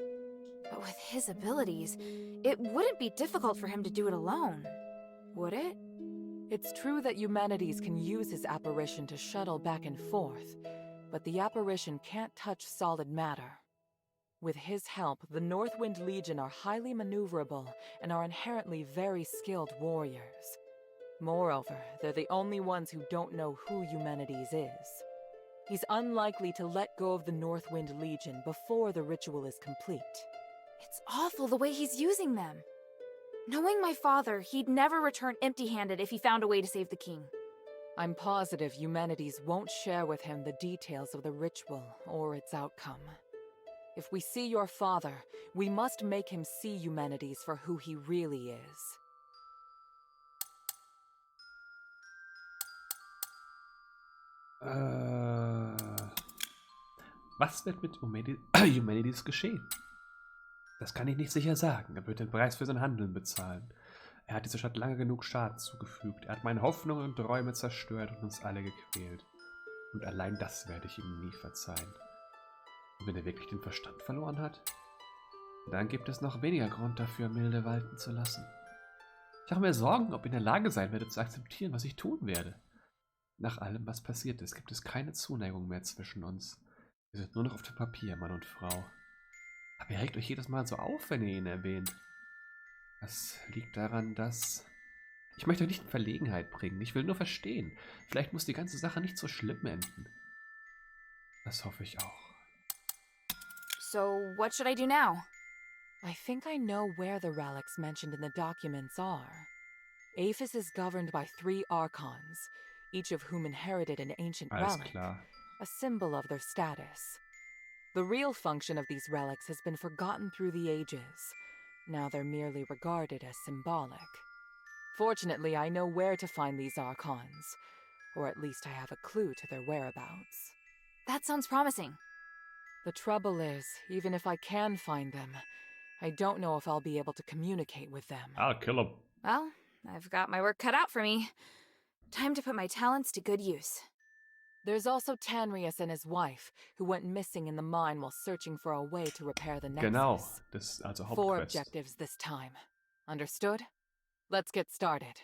But with his abilities, it wouldn't be difficult for him to do it alone, would it? It's true that Eumenides can use his apparition to shuttle back and forth, but the apparition can't touch solid matter. With his help, the Northwind Legion are highly maneuverable and are inherently very skilled warriors. Moreover, they're the only ones who don't know who Eumenides is. He's unlikely to let go of the Northwind Legion before the ritual is complete. It's awful the way he's using them. Knowing my father, he'd never return empty-handed if he found a way to save the king. I'm positive Eumenides won't share with him the details of the ritual or its outcome. If we see your father, we must make him see Eumenides for who he really is. Was wird mit Eumenides geschehen? Das kann ich nicht sicher sagen. Er wird den Preis für sein Handeln bezahlen. Er hat dieser Stadt lange genug Schaden zugefügt. Er hat meine Hoffnungen und Träume zerstört und uns alle gequält. Und allein das werde ich ihm nie verzeihen. Und wenn er wirklich den Verstand verloren hat, dann gibt es noch weniger Grund dafür, Milde walten zu lassen. Ich mache mir Sorgen, ob ich in der Lage sein werde, zu akzeptieren, was ich tun werde. Nach allem, was passiert ist, gibt es keine Zuneigung mehr zwischen uns. Wir sind nur noch auf dem Papier, Mann und Frau. Aber ihr regt euch jedes Mal so auf, wenn ihr ihn erwähnt. Das liegt daran, dass... Ich möchte euch nicht in Verlegenheit bringen. Ich will nur verstehen. Vielleicht muss die ganze Sache nicht so schlimm enden. Das hoffe ich auch. So, what should I do now? I think I know where the relics mentioned in the documents are. Aphis is governed by 3 archons, each of whom inherited an ancient relic, a symbol of their status. The real function of these relics has been forgotten through the ages. Now they're merely regarded as symbolic. Fortunately, I know where to find these archons, or at least I have a clue to their whereabouts. That sounds promising. The trouble is, even if I can find them, I don't know if I'll be able to communicate with them. I'll kill him. Well, I've got my work cut out for me. Time to put my talents to good use. There's also Tanrius and his wife, who went missing in the mine while searching for a way to repair the Nexus. Genau, das ist also Hauptquest. 4 objectives this time. Understood? Let's get started.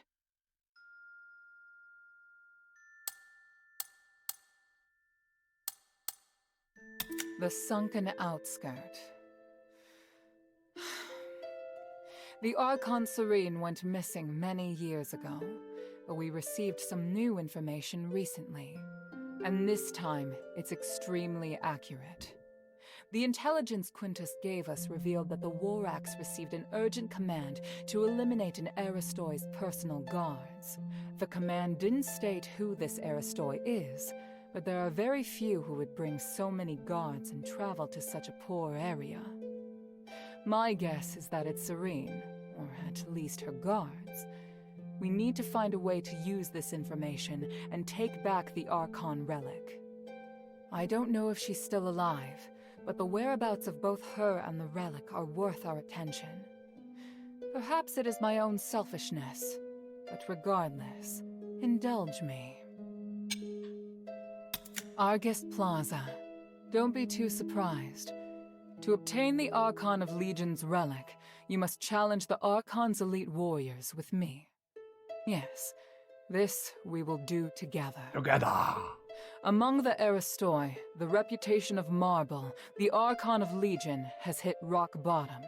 The sunken outskirt. The Archon Serene went missing many years ago, but we received some new information recently. And this time, it's extremely accurate. The intelligence Quintus gave us revealed that the Warax received an urgent command to eliminate an Aristoi's personal guards. The command didn't state who this Aristoi is, but there are very few who would bring so many guards and travel to such a poor area. My guess is that it's Serene, or at least her guards. We need to find a way to use this information and take back the Archon relic. I don't know if she's still alive, but the whereabouts of both her and the relic are worth our attention. Perhaps it is my own selfishness, but regardless, Indulge me. Argus Plaza. Don't be too surprised. To obtain the Archon of Legion's relic, you must challenge the Archon's elite warriors with me. Yes, this we will do together. Together! Among the Aristoi, the reputation of Marble, the Archon of Legion, has hit rock bottom,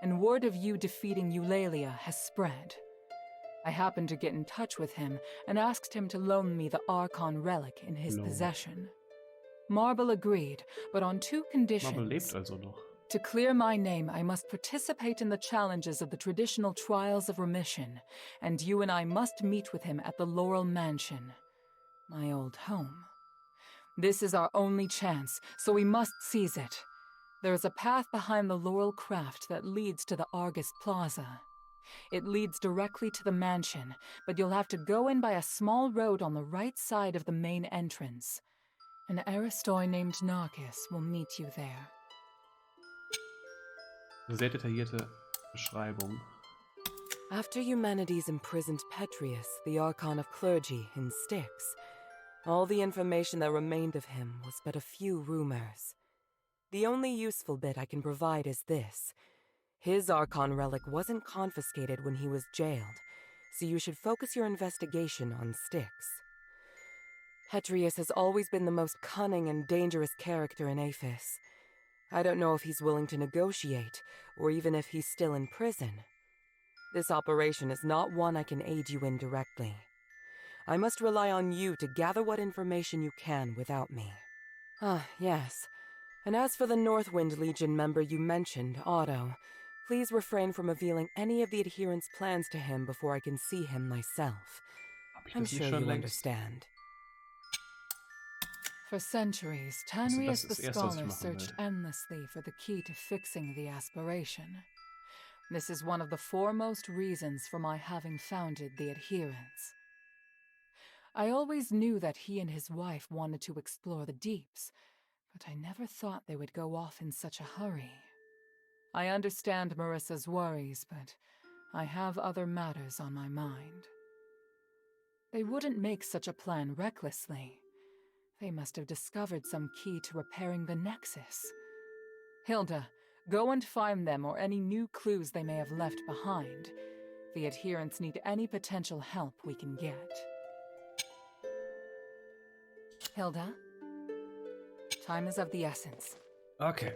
and word of you defeating Eulalia has spread. I happened to get in touch with him and asked him to loan me the Archon relic in his possession. Marble agreed, but on two conditions. Marble lebt also noch. To clear my name, I must participate in the challenges of the traditional Trials of Remission, and you and I must meet with him at the Laurel Mansion, my old home. This is our only chance, so we must seize it. There is a path behind the Laurel Craft that leads to the Argus Plaza. It leads directly to the mansion, but you'll have to go in by a small road on the right side of the main entrance. An Aristoi named Narcus will meet you there. Sehr detaillierte Beschreibung. After Eumenides imprisoned Petrius, the Archon of Clergy, in Styx, all the information that remained of him was but a few rumors. The only useful bit I can provide is this. His Archon relic wasn't confiscated when he was jailed, so you should focus your investigation on Styx. Petrius has always been the most cunning and dangerous character in Aphis. I don't know if he's willing to negotiate, or even if he's still in prison. This operation is not one I can aid you in directly. I must rely on you to gather what information you can without me. Ah, yes. And as for the Northwind Legion member you mentioned, Otto, please refrain from revealing any of the adherents' plans to him before I can see him myself. I'm sure you understand. For centuries, Tanrius the das Erste, was ich Scholar machen searched will. endlessly for the key to fixing the aspiration. This is one of the foremost reasons for my having founded the Adherents. I always knew that he and his wife wanted to explore the deeps, but I never thought they would go off in such a hurry. I understand Marissa's worries, but I have other matters on my mind. They wouldn't make such a plan recklessly. They must have discovered some key to repairing the Nexus. Hilda, go and find them or any new clues they may have left behind. The Adherents need any potential help we can get. Hilda? Time is of the essence. Okay.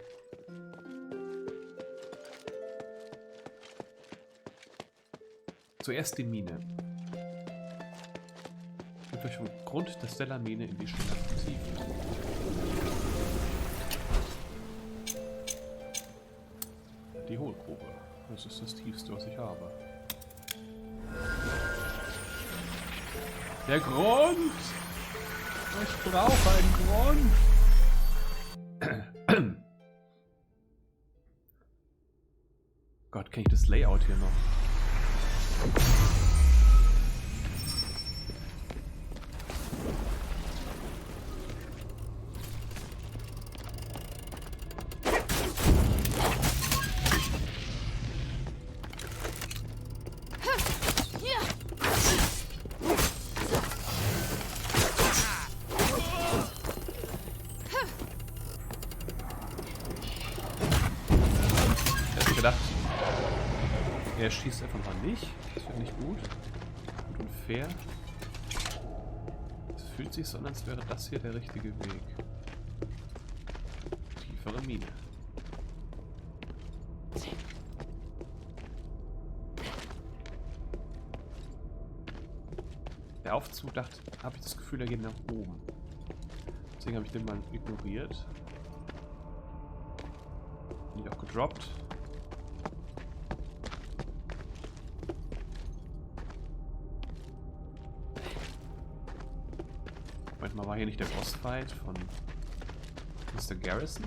Zuerst die Mine. Durch den Grund der Stellar-Mine in die Tiefe. Die Hohlgrube. Das ist das Tiefste, was ich habe. Der Grund! Ich brauche einen Grund! Gott, kenne ich das Layout hier noch? Er schießt einfach mal nicht. Das wird nicht gut. Und unfair. Es fühlt sich so an, als wäre das hier der richtige Weg. Tiefere Mine. Der Aufzug dachte, habe ich das Gefühl, er geht nach oben. Deswegen habe ich den mal ignoriert. Nicht auch gedroppt. Mal war hier nicht der Bossfight von Mr. Garrison?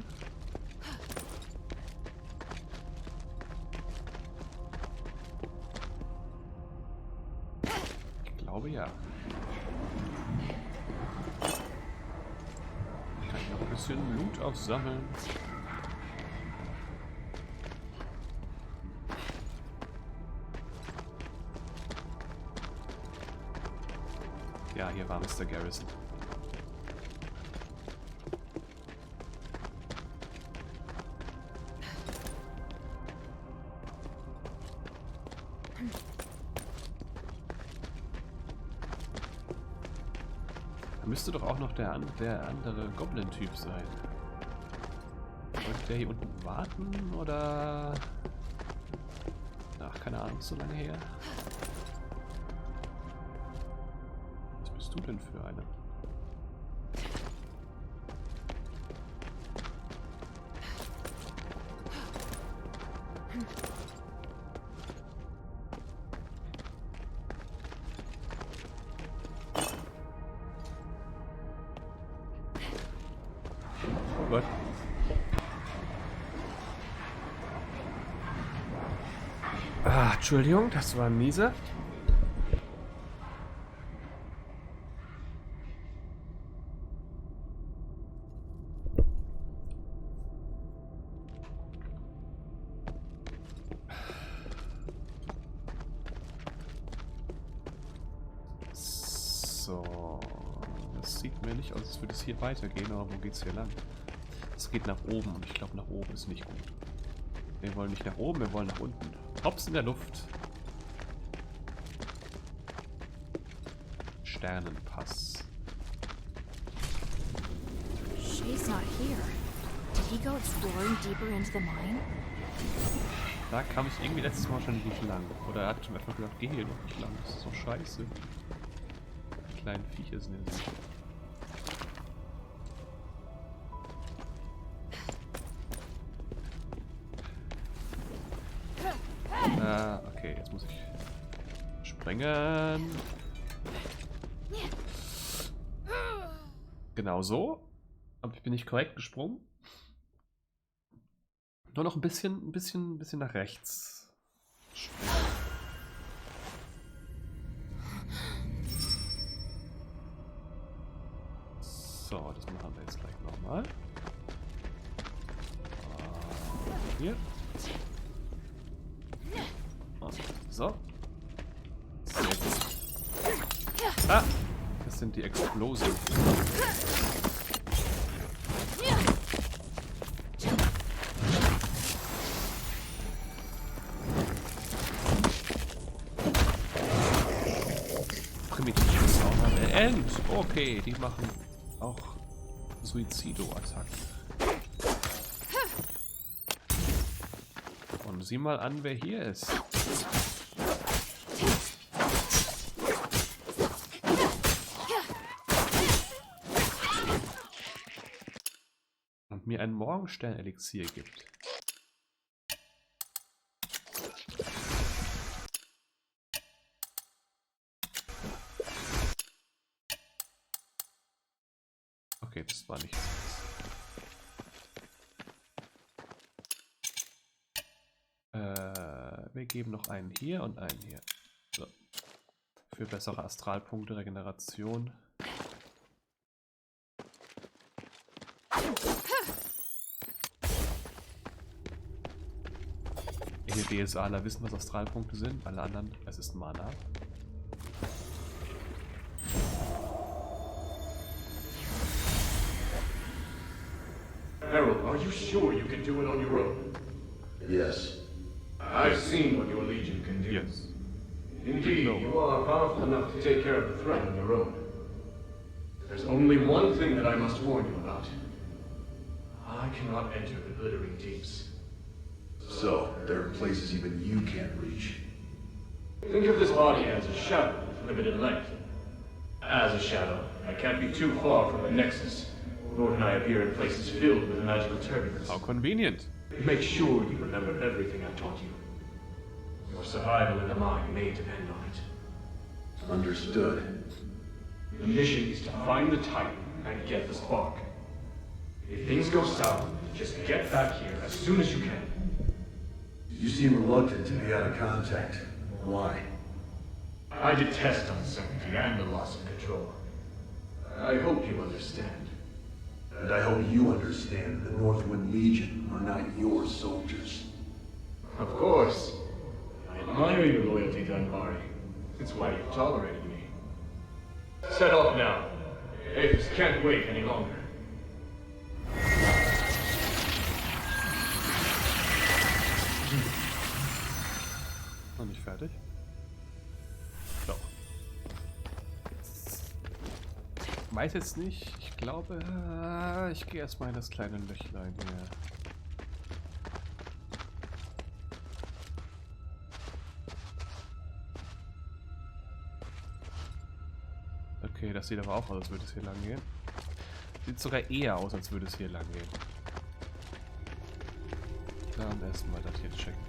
Ich glaube ja. Kann ich noch ein bisschen Loot aufsammeln? Ja, hier war Mr. Garrison. Da müsste doch auch noch der andere Goblin-Typ sein. Wollte der hier unten warten, oder... Ach, keine Ahnung, ist so lange her. Was bist du denn für einer? Oh Gott. Ah, Entschuldigung, das war ein mieser. So, das sieht mir nicht aus, als würde es hier weitergehen, aber wo geht's hier lang? Es geht nach oben und ich glaube, nach oben ist nicht gut. Wir wollen nicht nach oben, wir wollen nach unten. Hops in der Luft. Sternenpass. Shay's not here. Did he go exploring deeper into the mine? Da kam ich irgendwie letztes Mal schon nicht lang. Oder er hat schon einfach gesagt, geh hier noch nicht lang. Das ist so scheiße. Die kleinen Viecher sind ja so. Okay, jetzt muss ich sprengen. Genau so. Aber ich bin nicht korrekt gesprungen. Nur noch ein bisschen nach rechts springen. So, das machen wir jetzt gleich nochmal. Hier. So. Sehr gut. Ah! Das sind die Explosionen. Primitives End. Okay, die machen auch Suizido-Attacken. Und sieh mal an, wer hier ist. Und mir ein Morgenstern-Elixier gibt. Okay, das war nichts. Wir geben noch einen hier und einen hier. So. Für bessere Astralpunkte, Regeneration. Ihr DSAler wissen, was Astralpunkte sind. Alle anderen, es ist Mana. Harold, are you sure you can do it on your own? Yes. I've seen what your Legion can do. Yes. Indeed, you are powerful enough to take care of the threat on your own. There's only one thing that I must warn you about. I cannot enter the glittering deeps. So, there are places even you can't reach. Think of this body as a shadow with limited length. As a shadow, I can't be too far from the Nexus, nor can I appear in places filled with magical turbulence. How convenient. Make sure you remember everything I taught you. Your survival in the mine may depend on it. Understood. The mission is to find the Titan and get the spark. If things go south, just get back here as soon as you can. You seem reluctant to be out of contact. Why? I detest uncertainty and the loss of control. I hope you understand. And I hope you understand the Northwind Legion are not your soldiers. Of course. I admire your loyalty to Anbari. It's why you've tolerated me. Set off now. Aphis can't wait any longer. Noch nicht fertig? Doch. Weiß jetzt nicht. Ich glaube, ich gehe erstmal in das kleine Löchlein hier. Okay, das sieht aber auch aus, als würde es hier lang gehen. Sieht sogar eher aus, als würde es hier lang gehen. Dann erstmal das hier checken.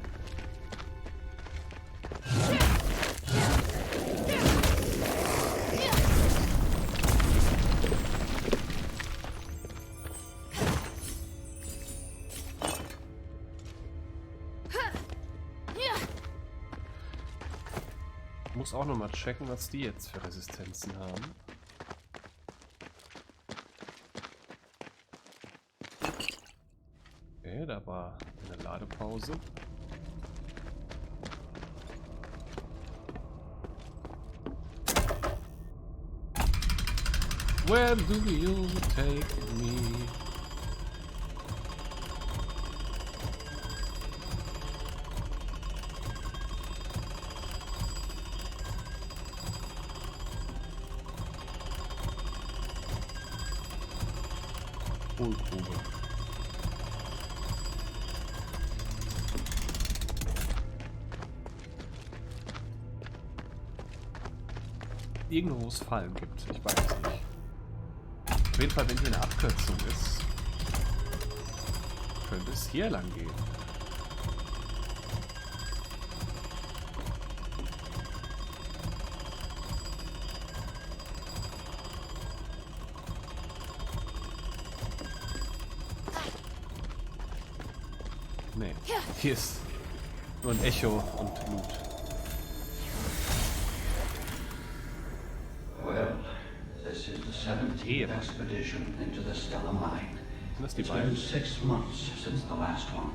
Muss auch nochmal checken, was die jetzt für Resistenzen haben. Okay, da war eine Ladepause. Where do you take me? Hohlgrube. Irgendwo wo es Fallen gibt, ich weiß es nicht. Auf jeden Fall, wenn hier eine Abkürzung ist, könnte es hier lang gehen. Nee, hier ist nur ein Echo und Blut. Well, this is the 17th expedition into the Stellar Mine. It's been 6 months since the last one.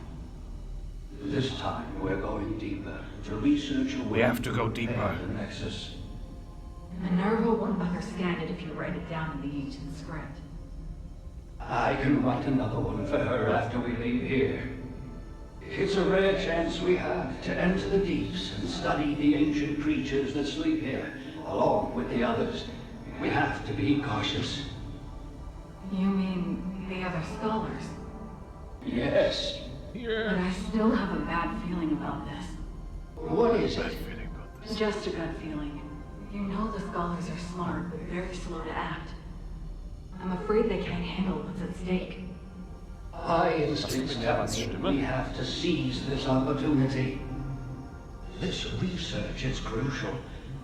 This time we're going deeper to research a way We have to go deeper. The Nexus. Minerva won't understand it if you write it down in the ancient script. I can write another one for her after we leave here. It's a rare chance we have to enter the deeps and study the ancient creatures that sleep here, along with the others. We have to be cautious. You mean the other scholars? Yes. But I still have a bad feeling about this. What is it? Just a gut feeling. You know the scholars are smart, but very slow to act. I'm afraid they can't handle what's at stake. My instincts tell me we have to seize this opportunity. This research is crucial,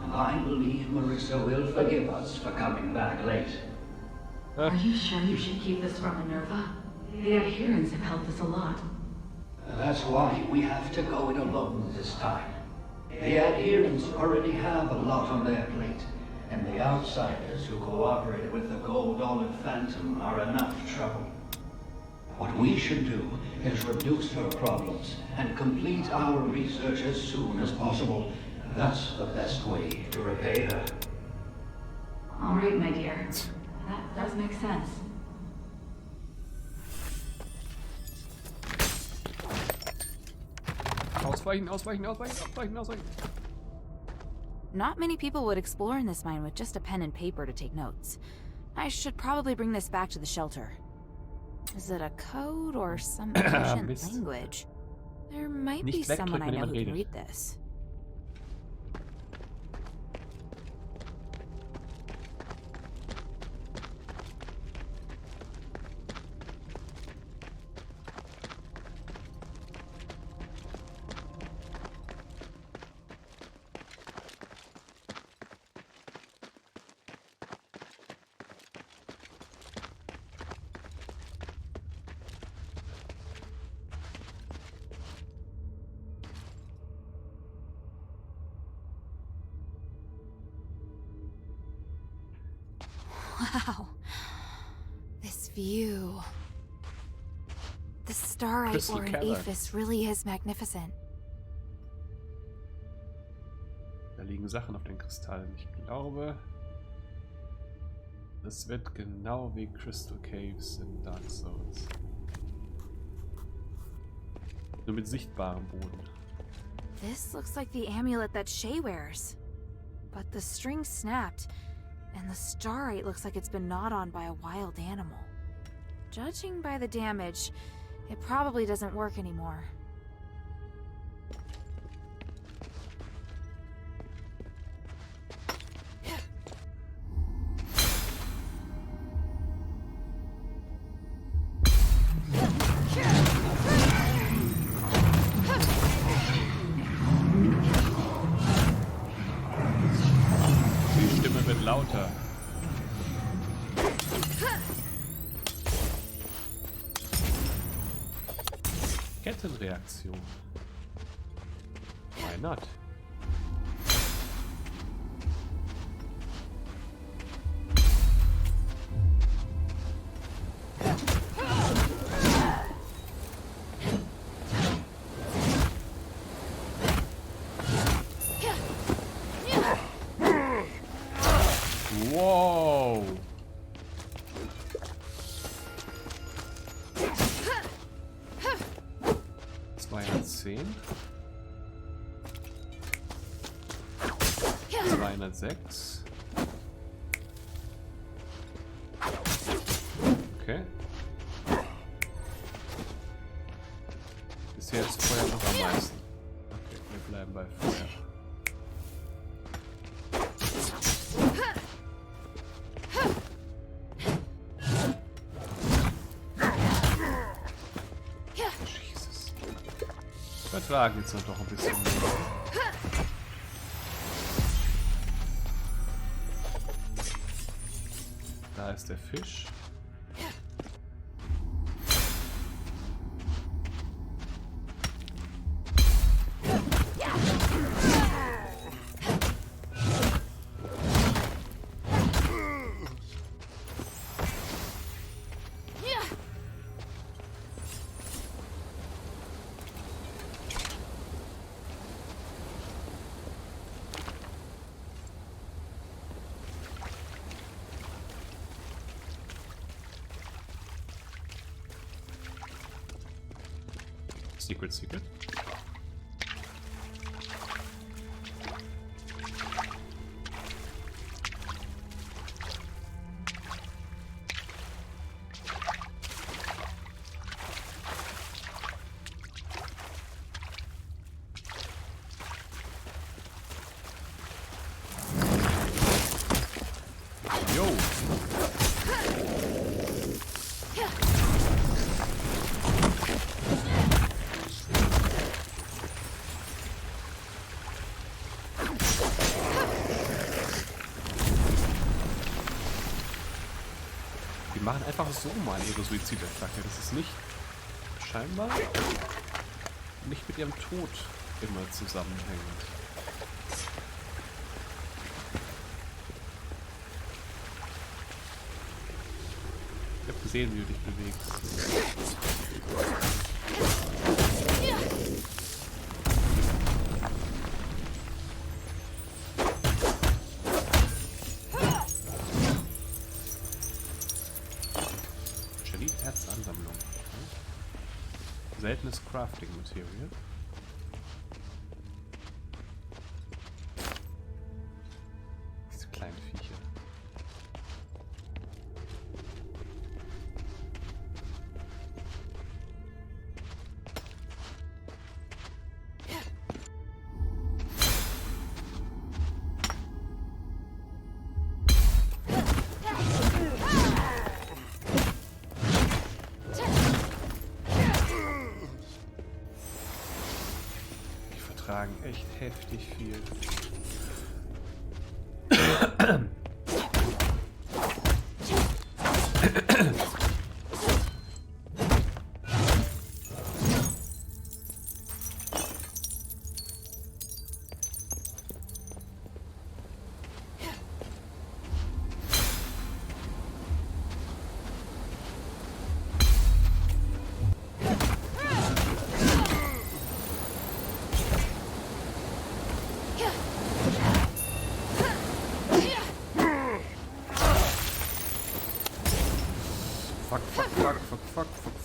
and I believe Marissa will forgive us for coming back late. Are you sure you should keep this from Minerva? The adherents have helped us a lot. That's why we have to go it alone this time. The adherents already have a lot on their plate, and the outsiders who cooperated with the Gold-Olive Phantom are enough trouble. What we should do is reduce her problems and complete our research as soon as possible. That's the best way to repay her. All right, my dear. That does make sense. Ausweichen, ausweichen, ausweichen, ausweichen, ausweichen. Not many people would explore in this mine with just a pen and paper to take notes. I should probably bring this back to the shelter. Is it a code or some ancient language? There might be someone I know who can read this. Wow. This view. The starite or an Aphis really is magnificent. Da liegen Sachen auf den Kristallen. Ich glaube, Es wird genau wie Crystal Caves in Dark Souls. Nur mit sichtbarem Boden. This looks like the amulet that Shay wears. But the string snapped, and the starlight looks like it's been gnawed on by a wild animal. Judging by the damage, it probably doesn't work anymore. Die Stimme wird lauter. Kettenreaktion. Why not? Wow. $210. 206. Okay. Bisher ist Feuer noch am meisten. Okay, wir bleiben bei Feuer. Jesus. Vertragen jetzt noch ein bisschen mehr. Da ist der Fisch. Secret. Yo. Die machen einfach so mal ihre Suizidattacke. Das ist nicht scheinbar nicht mit ihrem Tod immer zusammenhängend. Ich hab gesehen, wie du dich bewegst. Herzansammlung. Seltenes Crafting Material. Diese kleinen Viecher. Tragen echt heftig viel.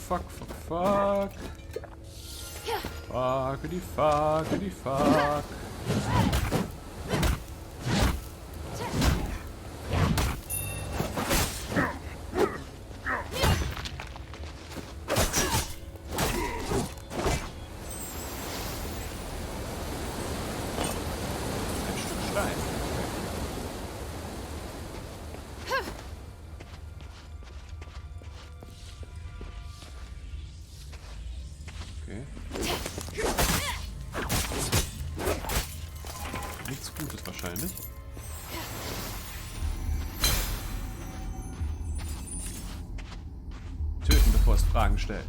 fuck, fuck, fuck. Fuckity, fuckity, fuck. Okay. Nichts Gutes wahrscheinlich. Töten, bevor es Fragen stellt.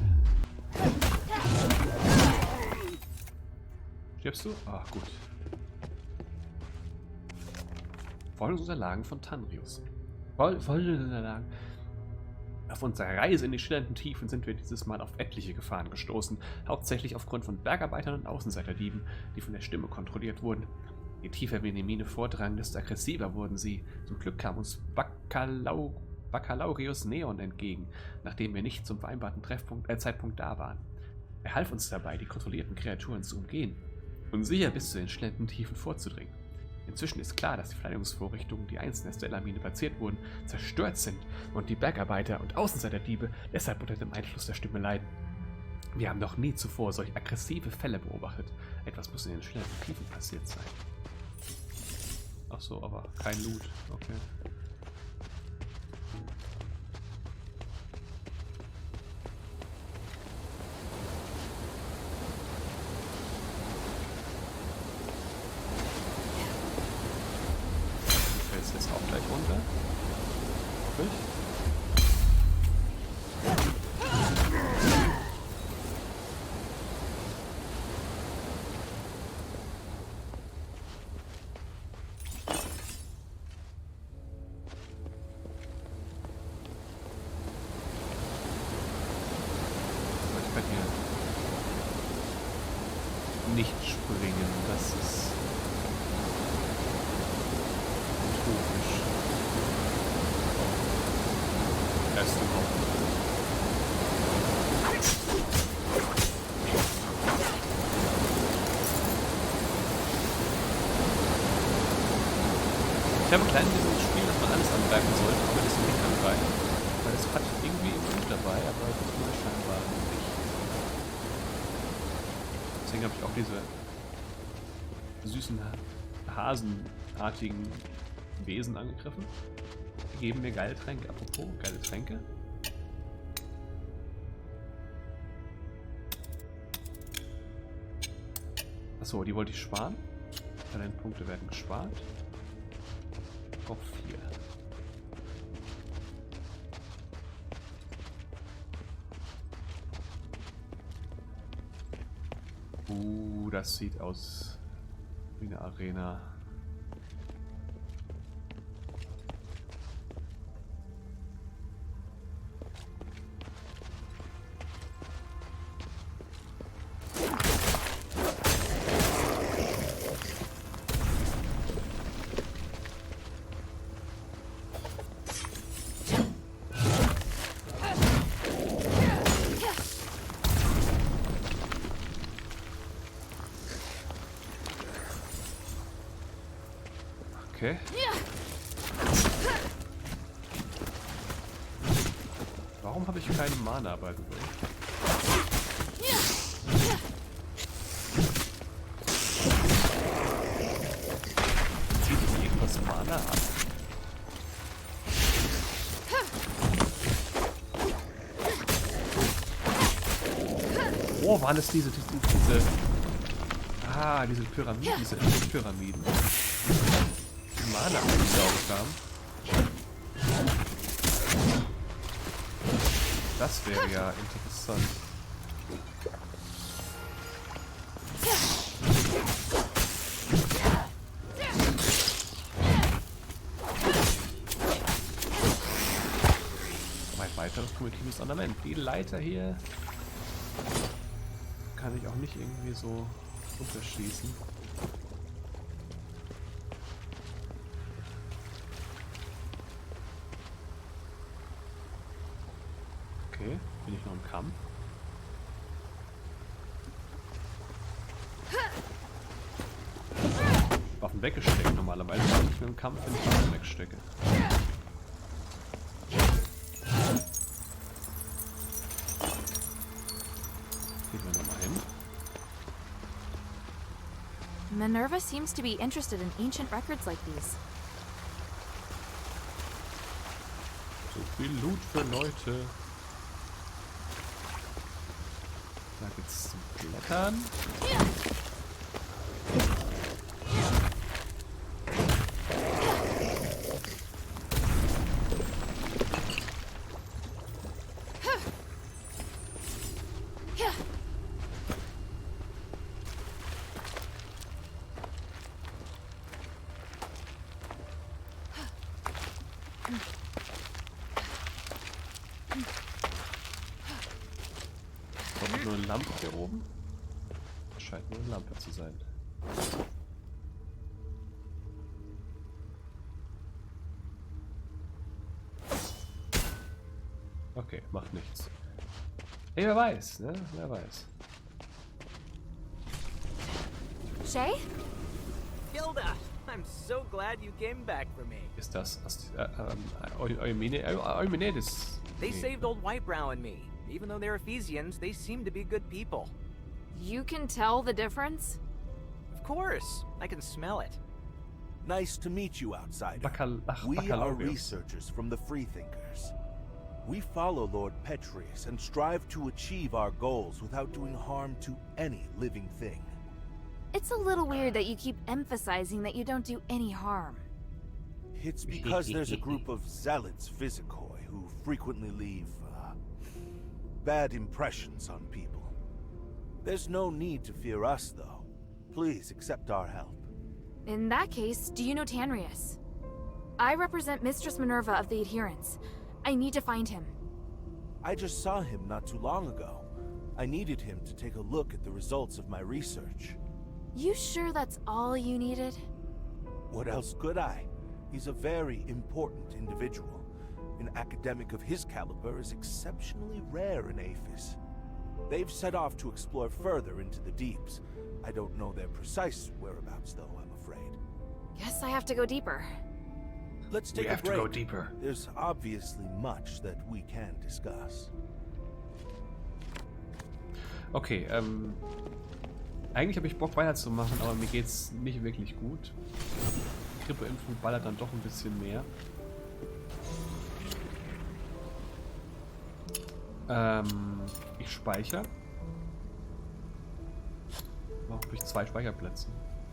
Stirbst du? Ah, gut. Forschungsunterlagen von Tanrius. Forschungsunterlagen. Auf unserer Reise in die schillernden Tiefen sind wir dieses Mal auf etliche Gefahren gestoßen, hauptsächlich aufgrund von Bergarbeitern und Außenseiterdieben, die von der Stimme kontrolliert wurden. Je tiefer wir in die Mine vordrangen, desto aggressiver wurden sie. Zum Glück kam uns Baccalaureus Neon entgegen, nachdem wir nicht zum vereinbarten Zeitpunkt da waren. Er half uns dabei, die kontrollierten Kreaturen zu umgehen und sicher bis zu den schillernden Tiefen vorzudringen. Inzwischen ist klar, dass die Verteidigungsvorrichtungen, die einst in der Stellar-Mine platziert wurden, zerstört sind und die Bergarbeiter und Außenseiterdiebe deshalb unter dem Einfluss der Stimme leiden. Wir haben noch nie zuvor solch aggressive Fälle beobachtet. Etwas muss in den schillernden Tiefen passiert sein. Ach so, aber kein Loot. Okay. Jetzt auch gleich runter. Hoffe ich. Aber ich kann hier nicht springen, das ist erst überhaupt. Ich habe ein kleines Spiel, dass man alles angreifen sollte, aber das nicht angreifen. Weil es hat irgendwie im Blut dabei, aber das mal scheinbar nicht. Deswegen habe ich auch diese süßen hasenartigen Wesen angegriffen. Die geben mir geile Tränke. Apropos, geile Tränke. Achso, die wollte ich sparen. Talentpunkte werden gespart. Auf 4. Das sieht aus wie eine Arena. Okay. Warum habe ich keine Mana bei the way? Zieht die irgendwas Mana ab? Oh, waren es diese Pyramiden, diese Pyramiden. Mana aufgesaugt haben. Das wäre ja interessant. Mein weiteres primitives Ornament. Die Leiter hier kann ich auch nicht irgendwie so unterschießen. Okay, bin ich noch im Kampf? schon weggesteckt normalerweise, weil ich mit dem Kampf in die Waffen wegstecke. Gehen wir nochmal hin. Minerva seems to be interested in ancient records like these. So viel Loot für Leute. Da geht's zum Klettern. Kommt nur eine Lampe hier oben? Scheint nur eine Lampe zu sein. Okay, macht nichts. Hey, wer weiß, ne? Wer weiß. Shay? Gilda, I'm so glad you came back for me. Ist das Eumenides? They saved old Whitebrow and me. Even though they're Ephesians, they seem to be good people. You can tell the difference? Of course, I can smell it. Nice to meet you, outsider. We are Baccalaureus. researchers from the Freethinkers. We follow Lord Petrius and strive to achieve our goals without doing harm to any living thing. It's a little weird that you keep emphasizing that you don't do any harm. It's because there's a group of zealots Physicoi who frequently leave bad impressions on people. There's no need to fear us, though. Please accept our help. In that case, do you know Tanrius? I represent Mistress Minerva of the Adherents. I need to find him. I just saw him not too long ago. I needed him to take a look at the results of my research. You sure that's all you needed? What else could I? He's a very important individual. An academic of his caliber is exceptionally rare in Aphis. They've set off to explore further into the deeps. I don't know their precise whereabouts, though, I'm afraid. Guess I have to go deeper. Let's take We a have to break. go deeper. There's obviously much that we can discuss. Okay, eigentlich habe ich Bock weiterzumachen, aber mir geht's nicht wirklich gut. Die Grippeimpfung ballert dann doch ein bisschen mehr. Ich speichere. Warum habe ich 2 Speicherplätze?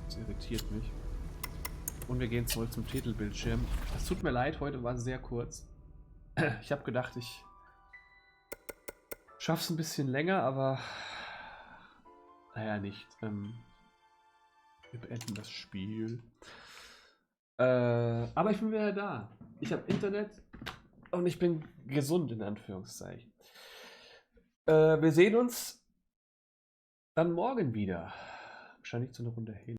Das irritiert mich. Und wir gehen zurück zum Titelbildschirm. Es tut mir leid, heute war es sehr kurz. Ich habe gedacht, ich schaffe es ein bisschen länger, aber naja, nicht. Wir beenden das Spiel. Aber ich bin wieder da. Ich habe Internet und ich bin gesund, in Anführungszeichen. Wir sehen uns dann morgen wieder. Wahrscheinlich zu einer Runde Halo.